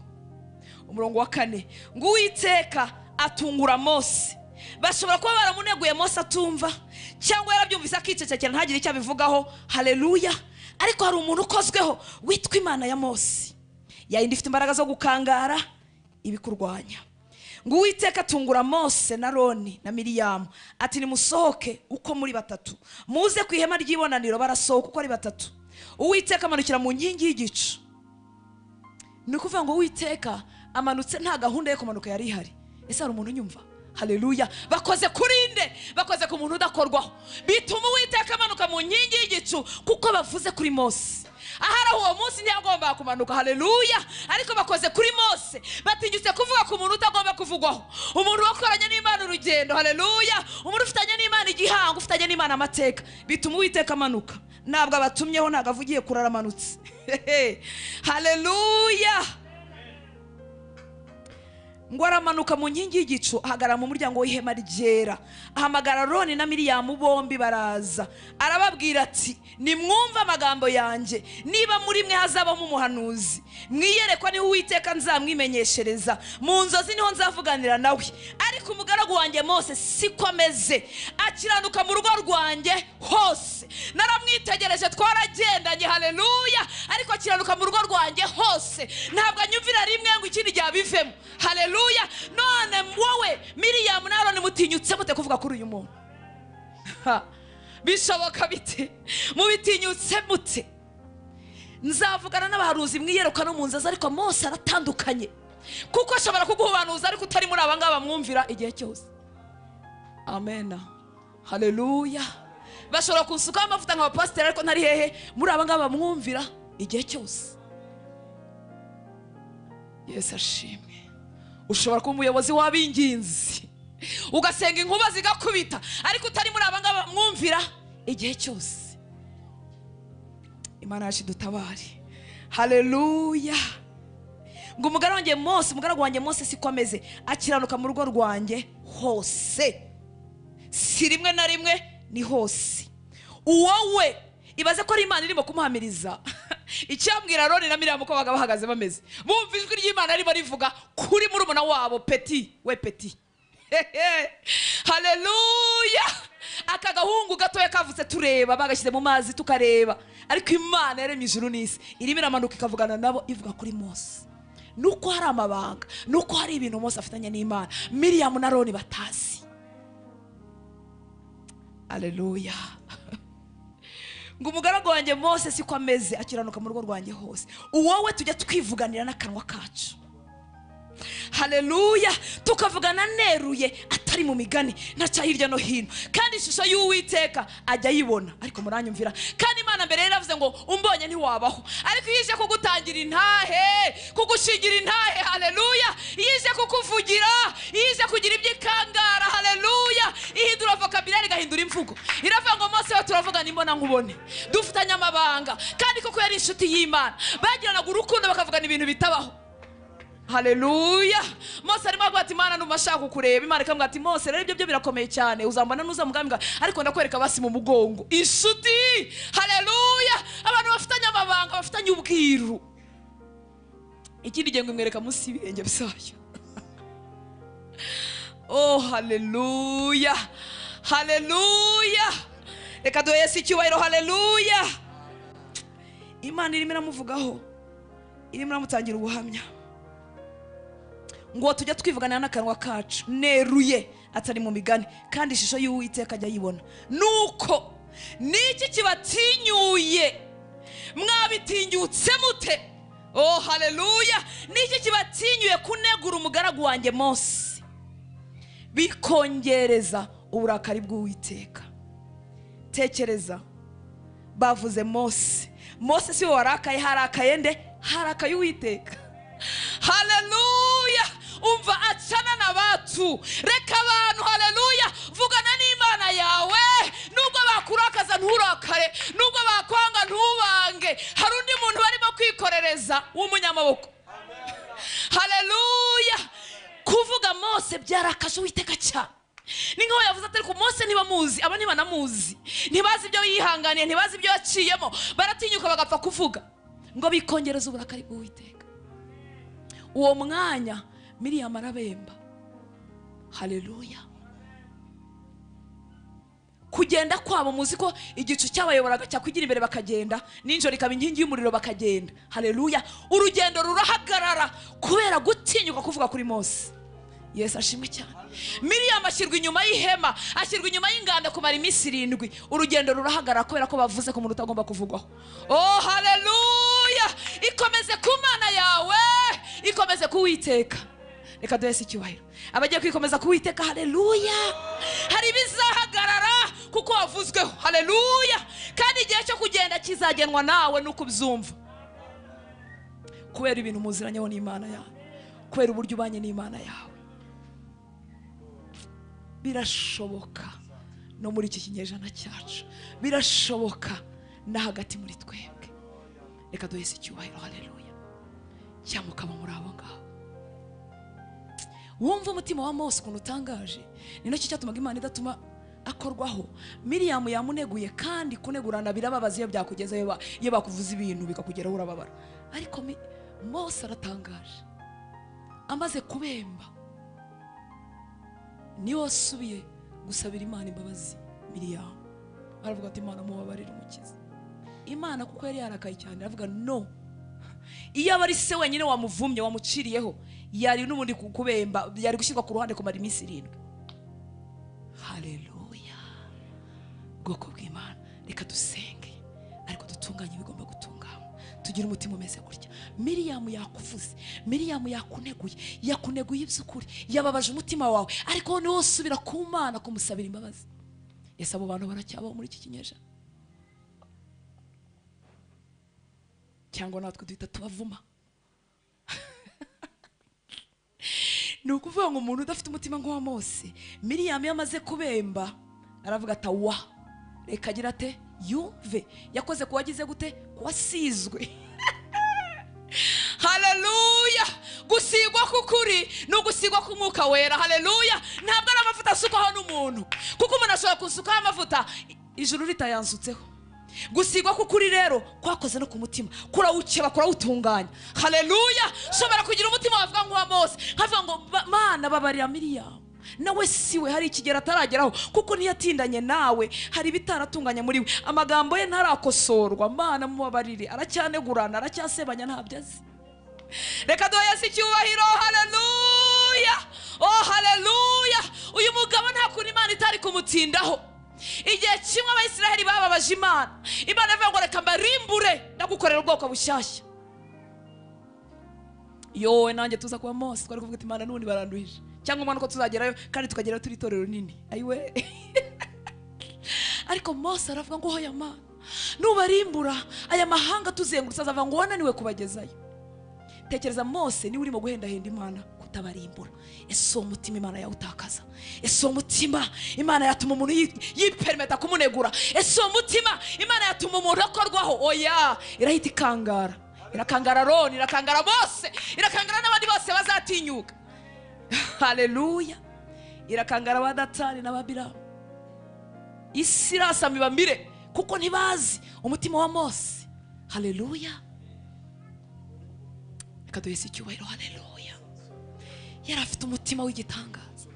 Umurongo wa 4 ngo Uwiteka atungura Mose. Bashobora kuba baramuneguye Mose atumva, cyangwa yarabyumvise akicecekera ntagire icyo abivugaho. Haleluya. Ariko hari umuntu ukozweho witwa Imana ya Mose, yayindi ifite imbaraga zo gukangara ibikurwanya. Ngo Uwiteka atungura Mose na Aroni na Miriam ati nimusohoke uko muri batatu, muze ku ihema ry'ibonaniro. Barasohoka uko ari batatu. Uwiteka amanukira mu nkingi y'igicu. Ni ukuvuga ngo Uwiteka amanutse, nta gahunda yo kumanuka yari ihari. Ese hari umuntu unyumva? Haleluya. Bakoze kurinde, bakoze ku muntu udakorwaho, bituma Uwiteka amanuka mu nkingi y'igicu kuko bavuze kuri Mose. Ahara uwo munsi ntiyagomba kumanuka. Haleluya. Ariko bakoze kuri Mose, batinyutse kuvuga ku muntu utagomba kuvugwaho, umuntu wakoranye n'Imana urugendo. Haleluya. Umuntu ufitanye n'Imana igihango, ufitanye n'Imana amateka, bituma Uwiteka amanuka. Ntabwo abatumyeho, ntabwo avugiye kuraramanutse. Haleluya. Ngo aramanuka mu nkingi y'igicu, ahagarara mu muryango w'ihema ryera. Ahamagara Aroni na Miriam, bombi baraza. Arababwira ati nimwumva amagambo yanjye, niba muri mwe hazabamo umuhanuzi, mwiyerekwa niho Uwiteka nzamwimenyeshereza, mu nzozi niho nzavuganira nawe. Ariko umugaragu wanjye Mose siko ameze, akiranuka mu rugo rwanjye hose. Naramwitegereje, twaragendanye. Haleluya. Ariko akiranuka mu rugo rwanjye hose, ntabwo anyumvira rimwe ngo ikindi gihe abivemo. Haleluya. None wowe Miriam na Aroni mutinyutse mute kuvuga kuri uyu muntu? Bishoboka bite? Mubitinyutse mute? nzavugana n'abahanuzi mwiyeruka no mu nzaza, ariko Mose aratandukanye kuko ashobora kuguhubanuza ariko utari muri abangaba bamwumvira igihe cyose. Amen, haleluya. Bashobora kunsukaho amavuta nk'abapasiteri ariko ntari hehe muri abangaba bamwumvira igihe cyose. Yesu ashimwe. Ushobora kuba umuyobozi w'abinginzi ugasenga inkuba zigakubita ariko utari muri abangaba bamwumvira igihe cyose. Imana yacu dutabare, haleluya. Ngo umugaragu wanjye Mose siko ameze, akiranuka mu rugo rwanjye hose, si rimwe na rimwe ni hose. Uwowe ibaze ko ari Imana irimo kumuhamiriza. Icyambwira Aroni na Miriyamu ko baga bahagaze bameze bumva ijwi ry'Imana riba rivuga kuri murumuna wabo Peti, we Peti. Haleluya. Aka gahungu gatoya kavutse tureba, bagashyize mu mazi tukareba, ariko Imana yaremye ijuru n'isi irimo iramanuka ikavugana nabo ivuga kuri Mose. Nuko hari amabanga, nuko hari ibintu Mose afitanye n'Imana Miriyamu na Aroni batazi. Haleluya. Ngo umugaragu wanjye Mose siko ameze, akiranuka mu rugo rwanjye hose. Uwowe tujya twivuganira n'akanwa kacu, haleluya, tukavugana neruye atari mu migani ntaca hirya no hino, kandi ishusho y'Uwiteka ajya yibona. Ariko muranyumvira, kandi Imana mbere yaravuze ngo umbonye ntiwabaho, ariko yije kugutangira intahe, kugushingira intahe, haleluya, yije kukuvugira, yije kugira iby'ikangara, haleluya, ihindura vocabulary igahindura imvugo. Iravuga ngo Mose we turavugana imbona nkubone, dufitanye amabanga, kandi koko yari inshuti y'Imana, bagiranaga urukundo bakavugana ibintu bitabaho. Haleluya. Mose arimo avuga ati Imana numashaka kukureba. Imana ikamubwira ati Mose rero ibyo byo birakomeye cyane, uzambona n'uzamugambwa, ariko ndakwereka basi mu mugongo. Inshuti, haleluya, abantu bafitanye amabanga, bafitanye ubwiru. Ikindi gihe ngo imwereka munsi y'ibirenge byayo. Oh, haleluya, haleluya. Reka duhe Yesu icyubahiro, haleluya. Imana irimo iramuvugaho, irimo iramutangira ubuhamya ngo tujya twivugana n'akanwa kacu neruye atari mu migani, kandi ishusho y'Uwiteka ajya yibona. Nuko niki kibatinyuye, mwabitinyutse mute? Oh, haleluya. Niki kibatinyuye kunegura umugaragu wanjye Mose, bikongereza uburakari bw'Uwiteka? Tekereza, bavuze Mose. Mose si we warakaye, harakaye nde? Harakaye Uwiteka. Haleluya. Umva achana na watu, reka abantu, haleluya, vugana n'Imana yawe. Nubwo bakurakaza nturakare, nubwo bakwanga ntubange, hari undi muntu barimo kwikorereza w'umunyamaboko. Haleluya. Kuvuga Mose byarakashe Uwiteka cyane. Ni nkaho yavuze ati ko Mose niba muzi, aba niba namuzi, ntibazi ibyo yihanganiye, ntibazi ibyo yaciyemo, baratinyuka bagapfa kuvuga ngo bikongereza uburakari bw'Uwiteka. Uwo mwanya Miriyamu arabemba. Haleluya. Kugenda kwabo muzi ko igicu cyabayoboraga cyakwigira imbere bakagenda, ninjoro ikaba inkingi y'umuriro bakagenda. Haleluya. Urugendo rurahagarara kubera gutinyuka kuvuga kuri Mose. Yesu ashimwe cyane. Miriyamu ashyirwa inyuma y'ihema, ashyirwa inyuma y'inganda kumara iminsi 7. Urugendo rurahagarara kubera ko bavuze ko umuntu utagomba kuvugwaho. Oh, haleluya. Ikomeze ku Mana yawe, ikomeze ku Uwiteka. Reka duhe icyubahiro abagiye kwikomeza ku Uwiteka. Haleluya. Hari bizahagarara kuko wavuzweho. Haleluya. Kandi igihe cyo kugenda kizagenwa nawe nuko ubyumva, kubera ibintu muziranyeho n'Imana yawe, kubera uburyo ubanye n'Imana yawe. Birashoboka no muri iki kinyejana cyacu, birashoboka na hagati muri twebwe. Reka duhe icyubahiro. Haleluya. Cyamukaba muri abo ngabo. Wumva umutima wa Mose ukuntu utangaje, ni nacyo cyatumaga Imana idatuma akorwaho. Miriyamu yamuneguye, kandi kunegurana birababaza iyo byakugezeyo, iyo bakuvuza ibintu bikakugeraho urababara. Ariko Mose aratangaje, amaze kubemba niyo asubiye gusabira Imana imbabazi. Miriyamu aravuga ati Imana mubabarire umukiza. Imana kuko yari yarakaye cyane aravuga no, iyo abari se wenyine wamuvumye wamuciriyeho, yari n'ubundi kubemba, yari gushyirwa ku ruhande kumara iminsi 7. Haleluya. Bwoko bw'Imana, reka dusenge ariko dutunganye bigomba gutungana. tugira umutima umeze gutya. Miriyamu yakuvuze, Miriyamu yakuneguye, yakuneguye iby'ukuri, yababaje umutima wawe, ariko niwo usubira ku Mana kumusabira imbabazi. Ese abo bantu baracyabaho muri iki kinyejana? Cyangwa natwe duhita tubavuma? Ni ukuvuga ngo umuntu udafite umutima nk'uwa Mose, Miriyamu yamaze kubemba aravuga ati wa reka agira ate yuve, yakoze kuwagize gute, kuwasizwe. Haleluya! Gusigwa kukuri no gusigwa k'umwuka wera. Haleluya! Ntabwo ari amavuta asukaho n'umuntu, kuko umuntu ashobora kusukaho amavuta ijuru ritayansutseho. Gusigwa kukuri rero kwakoze no ku mutima, kurawukeba, kurawutunganya. Haleluya! Shobora kugira umutima wavuga nk'uwa Mose, nkavuga ngo Mana babarira Miriyamu, nawe siwe hari ikigera atarageraho, kuko ntiyatindanye nawe, hari bitaratunganya muri we, amagambo ye ntarakosorwa. Mana mubabarire, aracyanegurana, aracyasebanya, ntabyo azi. Reka duheze icyubahiro. Haleluya! Oh haleluya! Uyu mugabo nta kuntu Imana itari kumutsindaho. Igihe kimwe Abayisiraheli bababaje Imana, Imana ivuga ngo reka mbarimbure, ndagukorera ubwoko bushyashya. Yowe nanjye tuza kuba Mose, twari kuvuga ati Imana n'ubundi baranduhije, cyangwa Imana ko tuzagerayo kandi tukagerayo turi itorero rinini. Ayiwe. Ariko Mose aravuga ngo hoya Mana, nubarimbura aya mahanga tuzengurutse azavuga ngo wananiwe kubagezayo. Tekereza Mose niwe urimo guhendahenda Imana kutabarimbura. Ese umutima Imana yawutakaza? Ese umutima Imana yatuma umuntu yipermeta kumunegura? Ese umutima Imana yatuma umuntu akorwaho? Oya, irahita ikangara. Irakangara Aroni, irakangara Mose, irakangara n'abandi bose bazatinyuka. Haleluya! Irakangara abadatani n'ababiramu. Isi irasama ibamire kuko ntibazi umutima wa Mose. Haleluya! Reka duheze icyubahiro. Haleluya! Yari afite umutima w'igitangaza.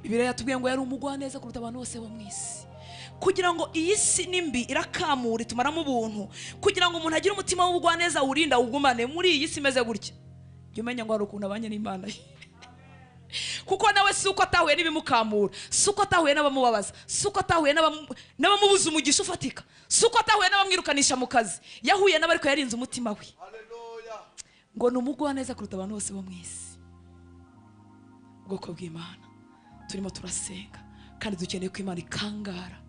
Bibiliya yatubwiye ngo yari umugwaneza kuruta abantu bose bo mu isi. Kugira ngo iyi si nimbi irakamura itumaramo ubuntu, kugira ngo umuntu agire umutima w'ubugwaneza urinda ugumane muri iyi si imeze gutya, jya umenya ngo hari ukuntu abanye n'Imana ye. Kuko nawe si uko atahuye n'ibimukamura, si uko atahuye n'abamubabaza, si uko atahuye n'abamubuza umugisha ufatika, si uko atahuye n'abamwirukanisha mu kazi, yahuye n'abariko yarinze umutima we. Ngo ni umugwaneza kuruta abantu bose bo mu isi. Ubwoko bw'Imana turimo turasenga, kandi dukeneye ko Imana ikangara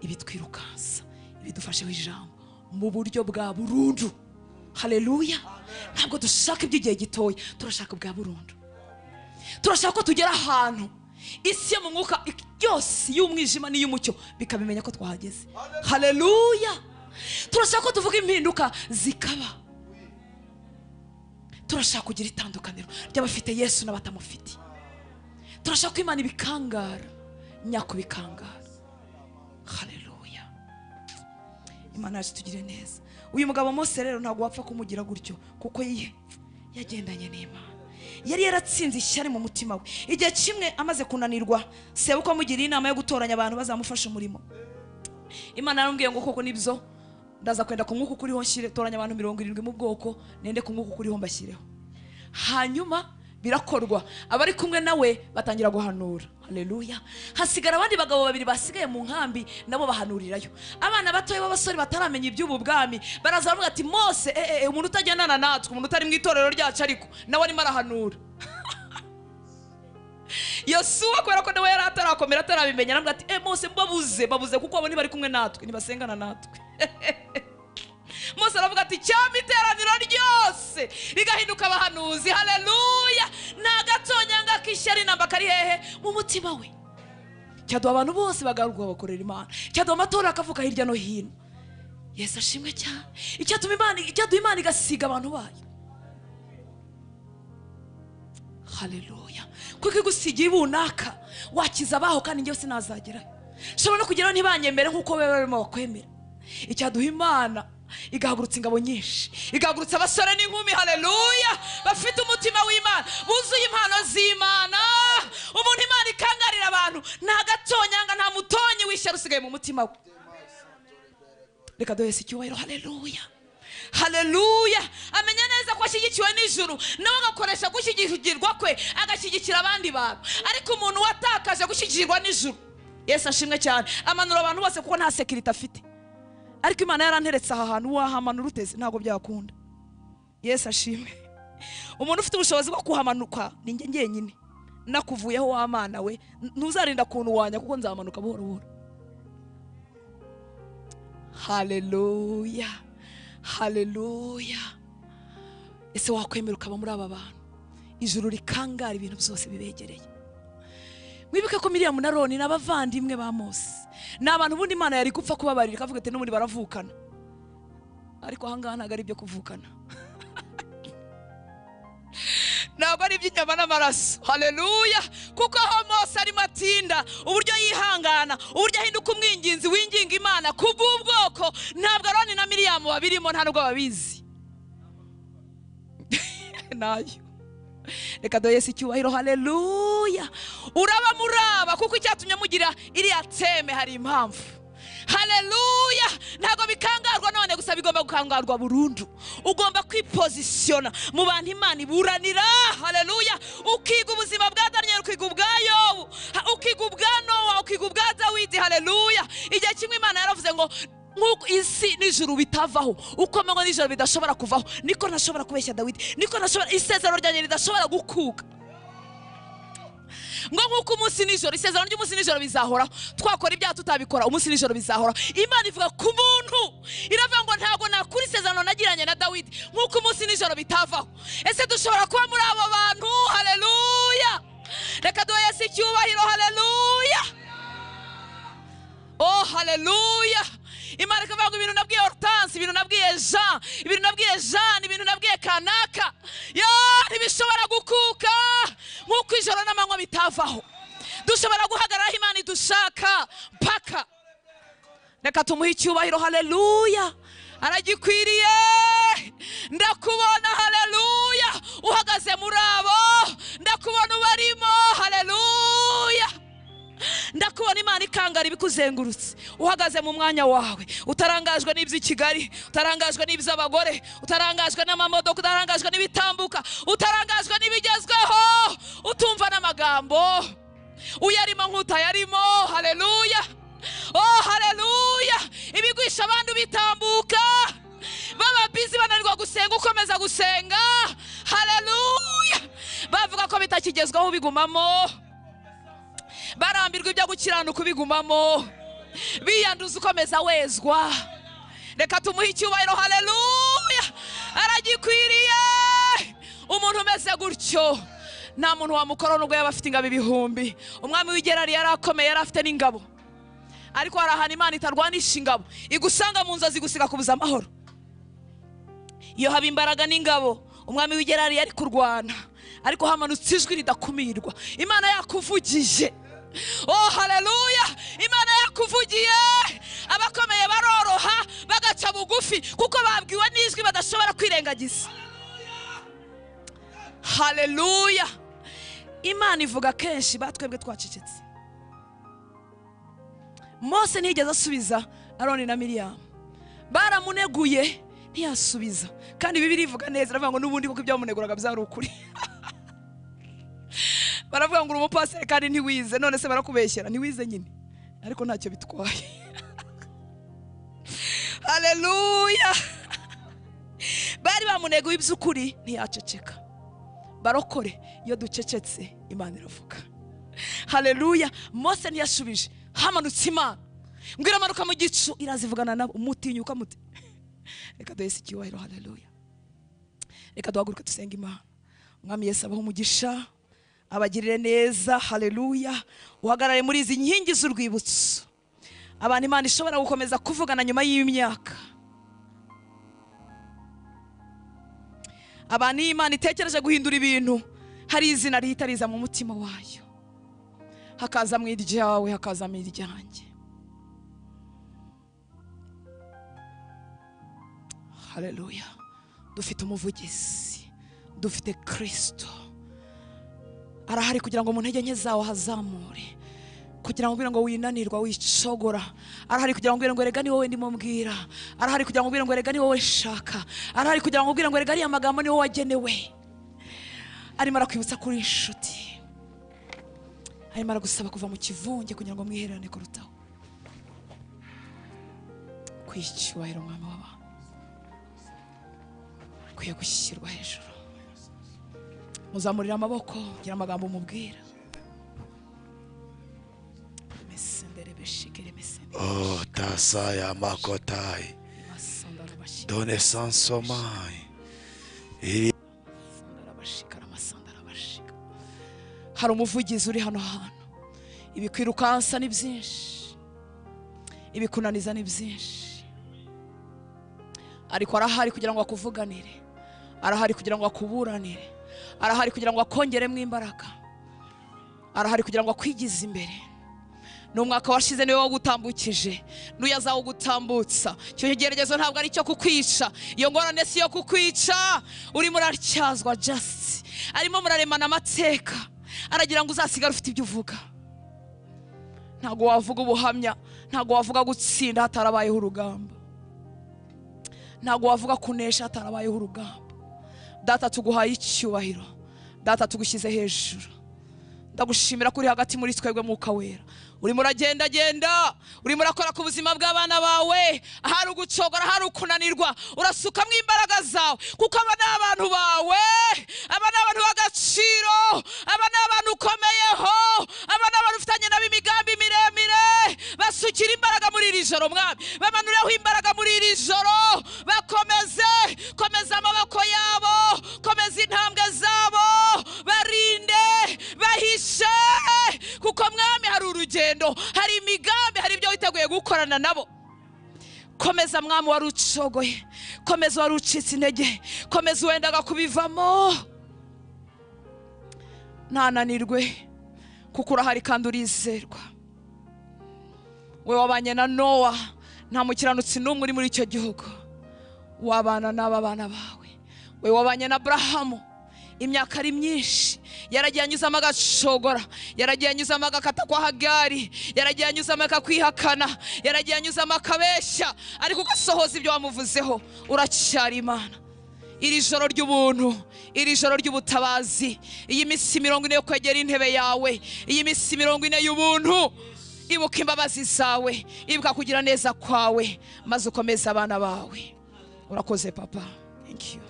ibitwirukansa, ibidufasheho ijambo mu buryo bwa burundu. Haleluya! Ntabwo dushaka iby'igihe gitoya, turashaka bwa burundu. Turashaka ko tugera ahantu isi yo mu mwuka yose y'umwijima n'iy'umucyo bikabimenya ko twahageze. Haleluya! Turashaka ko tuvuga impinduka zikaba. Turashaka kugira itandukaniro ry'abafite Yesu n'abatamufite. Turashaka ko Imana ibikangara, nyakubikangara. Haleluya! Imana yacu tugire neza. Uyu mugabo Mose rero ntabwo wapfa kumugira gutyo, kuko yagendanye n'Imana. Yari yaratsinze ishyari mu mutima we. Igihe kimwe amaze kunanirwa, sebukwe amugiriye inama yo gutoranya abantu bazamufasha umurimo. Imana yaramubwiye ngo koko nibyo, ndaza kwenda ku mwuka ukuriho nshyire, toranya abantu 70 mu bwoko, nende ku mwuka ukuriho mbashyireho. Hanyuma birakorwa, abari kumwe nawe batangira guhanura. Haleluya! Hasigara abandi bagabo babiri basigaye mu nkambi, nabo bahanurirayo. Abana batoye b'abasore bataramenya iby'ubu bwami baraza baravuga ati Mose, umuntu utagendana natwe, umuntu utari mu itorero ryacu, ariko nawe arimo arahanura. Yosuwa kubera ko nawe yari atarakomera atarabimenya, aravuga ati Mose babuze kuko abo ntibari kumwe natwe, ntibasengana natwe. Mose aravuga ati cyama iteraniro ryose rigahinduka abahanuzi. Haleluya! Nta gatonyanga k'ishyari namba kari hehe mu mutima we. Cyaduha abantu bose bagarurwa bakorera Imana, cyaduha amatora akavuka hirya no hino. Yesu ashimwe cyane. Icyaduha Imana igasiga abantu bayo. Haleluya! Kuko igusigiye ibunaka wakiza abaho, kandi njye sinazagerayo. Shobora no kugeraho ntibanyemere nk'uko wewe barimo bakwemera. Icyaduha Imana igahagurutsa ingabo nyinshi, igahagurutsa abasore n'inkumi. Haleluya! Bafite umutima w'Imana, buzuye impano z'Imana. Umuntu Imana ikangarira abantu, nta gatonyanga, nta mutonyi w'ishyari usigaye mu mutima we. Reka duheze icyubahiro. Haleluya! Haleluya! Amenya neza ko ashyigikiwe n'ijuru, nawe agakoresha gushyigikirwa kwe agashyigikira abandi bantu. Ariko umuntu watakaje gushyigikirwa n'ijuru, Yesu ashimwe cyane, amanura abantu bose kuko nta security afite. ariko Imana yaranteretse aha hantu wahamanura uteze ntabwo byakunda. Yesu ashimwe. Umuntu ufite ubushobozi bwo kuhamanuka ni njye ngenyine. Nakuvuyeho wa Mana we, ntuzarinda kuntu wanya kuko nzamanuka buhoro buhoro. Haleluya, haleluya. Ese wakwemera ukaba muri aba bantu ijuru rikangara ibintu byose bibegereye? Mwibuke ko Miriyamu na Aroni n'abavandimwe ba Mose n'abantu bundi Imana yari gupfa kubabarira ikavuga ati n'ubundi baravukana, ariko ahangaha ntabwo ari ibyo kuvukana. Ntabwo ari iby'inyama n'amaraso. Haleluya. Kuko aho Mose ari matinda, uburyo yihangana, uburyo ahinduka umwinginzi winginga Imana kubw'ubwoko, ntabwo Aroni na Miriyamu babirimo, nta nubwo babizi. Nayo reka do Yesu icyubahiro. Haleluya. Uraba muraba kuko icyatumye mugira iriya teme hari impamvu. Haleluya. Ntago bikangarwa none gusa, bigomba gukangarwa burundu. Ugomba kwipozisiona mu bantu Imana iburanira. Haleluya. Ukiga ubuzima bwa Daniel, ukiga ubwa Yobu, ukiga ubwa Nowa, ukiga ubwa Dawidi. Haleluya. Igihe kimwe Imana yaravuze ngo nk'uko isi n'ijuru bitavaho, uko manywa n'ijoro bidashobora kuvaho, niko ntashobora kubeshya Dawidi, niko ntashobora isezerano ryanjye ridashobora gukuka. Ngo nk'uko umunsi n'ijoro, isezerano ry'umunsi n'ijoro bizahoraho, twakora ibyaha tutabikora umunsi n'ijoro bizahoraho. Imana ivuga ku muntu, iravuga ngo ntabwo nakuri isezerano nagiranye na Dawidi nk'uko umunsi n'ijoro bitavaho. Ese dushobora kuba muri abo bantu? Haleluya. Reka duhe Yesu icyubahiro. Haleluya. Oh haleluya. Imana ikavuga ibintu nabwiye Hortense, ibintu nabwiye Jean, ibintu nabwiye Jean, ibintu nabwiye kanaka, ntibishobora gukuka nk'uko ijoro n'amanywa bitavaho. Dushobora guhagararaho Imana idushaka mpaka. Reka tumuhe icyubahiro. Haleluya. Aragikwiriye. Ndakubona. Haleluya. Uhagaze muri abo, ndakubona ubarimo. Haleluya. Ndakubona Imana ikangara ibikuzengurutse, uhagaze mu mwanya wawe, utarangajwe n'iby'i Kigali, utarangajwe n'iby'abagore, utarangajwe n'amamodoka, utarangajwe n'ibitambuka, utarangajwe n'ibigezweho, utumva n'amagambo uyarimo nk'utayarimo. Haleluya. Oh haleluya. Ibigwisha abantu bitambuka, baba busy bananirwa gusenga, ukomeza gusenga. Haleluya. Bavuga ko bitakigezweho bigumamo, barambirwa ibyo gukiranuka bigumamo, biyanduza ukomeza wezwa. Reka tumuhe icyubahiro. Haleluya. Aragikwiriye. Umuntu umeze gutyo nta muntu wamukora nubwo yaba afite ingabo ibihumbi. Umwami w'igerari yari akomeye, yari afite n'ingabo, ariko hari ahantu Imana itarwanisha ingabo, igusanga mu nzozi gusiga kubuza amahoro. Iyo haba imbaraga n'ingabo, umwami w'igerari yari kurwana, ariko hamanutse ijwi ridakumirwa. Imana yakuvugije. Oh haleluya. Imana yakuvugiye, abakomeye baroroha bagaca bugufi kuko babwiwe n'ijwi badashobora kwirengagiza. Haleluya. Imana ivuga kenshi, batwebwe twacecetse. Mose ntiyigeze asubiza Aroni na Miriyamu, baramuneguye ntiyasubiza, kandi Bibiliya ivuga neza, iravuga ngo n'ubundi kuko ibyo bamuneguraga byari ukuri. Baravuga ngo umupasiteri kandi ntiwize, none se barakubeshyera, ntiwize nyine, ariko ntacyo bitwaye. Haleluya. Bari bamuneguye iby'ukuri ntiyaceceka. Barokore, iyo ducecetse Imana iravuga. Haleluya. Mose ntiyashubije, hamanutse Imana ngo iramanuka mu gicu, irazivugana nabo, umutinyuka mute. Reka duhe Yesu icyubahiro. Haleluya. Reka duhaguruke dusenga Imana. Umwami Yesu abaho umugisha, abagirire neza. Haleluya. Uhagarare muri izi nkingi z'urwibutso, abantu Imana ishobora gukomeza kuvugana nyuma y'imyaka, abantu Imana itekereje guhindura ibintu, hari izina rihita riza mu mutima wayo, hakaza mu iryawe, hakaza mu iryanjye. Haleluya. Dufite umuvugizi, dufite Kristo. Arahari kugira ngo mu ntege nke zawe hazamure, kugira ngo ubwire ngo winanirwa wicogora. Arahari kugira ngo ubwire ngo rega ni wowe ndimo mbwira. Arahari kugira ngo ubwire ngo rega ni wowe shaka. Arahari kugira ngo ubwire ngo rega ari amagambo ni wowe wagenewe. Arimo arakwibutsa kuri inshuti, arimo aragusaba kuva mu kivunge kugira ngo mwihererane kurutaho. kwicyubahiro mwami w'abantu, kwiye gushyirwa hejuru. Muzamurira amaboko, gira amagambo mubwira. Oh, tasaya makotai. Done sansomai. Hari umuvugizi uri hano hantu. Ibikwirukansa ni byinshi, ibikunaniza ni byinshi, ariko arahari kugira ngo akuvuganire, arahari kugira ngo akuburanire, arahari kugira ngo akongeremo imbaraga, arahari kugira ngo akwigize imbere. N'umwaka washize niwe wagutambukije, n'uyazaho gutambutsa. Cyo kigeragezo ntabwo ari cyo kukwica, iyo ngorane si yo kukwica. Uri muraryazwa just, arimo muraremana amateka, aragira ngo uzasigara ufite ibyo uvuga. Ntago wavuga ubuhamya, ntago wavuga gutsinda hatarabayeho urugamba, ntago wavuga kunesha hatarabayeho urugamba. Data tuguhaye icyubahiro, data tugushyize hejuru. Ndagushimira kuri hagati muri twebwe Mwuka Wera. Urimo uragenda genda, urimo urakora ku buzima bw'abana bawe. Ahari ugucogora, ahari ukunanirwa, urasukamo imbaraga zawe, kuko aba ni abantu bawe, aba ni abantu b'agaciro, aba ni abantu ukomeyeho, aba ni abantu ufitanye nabo imigambi miremire. Basukira imbaraga muri iri joro mwami, bamanureho imbaraga muri iri joro. Bakomeze, komeza amaboko yabo, komeza intambwe zabo, barinde, bahishe, kuko mwami hari urugendo, hari imigambi, hari ibyo witeguye gukorana nabo. Komeza mwami wari ucogoye, komeza wari ucitse intege, komeza wendaga kubivamo. Ntananirwe, kuko urahari kandi urizerwa. We wabanye na Nowa, nta mukiranutsi n'umwe uri muri icyo gihugu. Wabana n'aba bana bawe. We wabanye na Abrahamu, imyaka ari myinshi, yaragiye anyuzamo agacogora, yaragiye anyuzamo agakata kwa Hagari, yaragiye anyuzamo akakwihakana, yaragiye anyuzamo akabeshya, ariko ugasohoza ibyo wamuvuzeho. Uracyari Imana. Iri joro ry'ubuntu, iri joro ry'ubutabazi, iyi minsi 40 yo kwegera intebe yawe, iyi minsi 40 y'ubuntu, ibuka imbabazi zawe, ibuka kugira neza kwawe, maze ukomeza abana bawe. Urakoze papa. Thank you.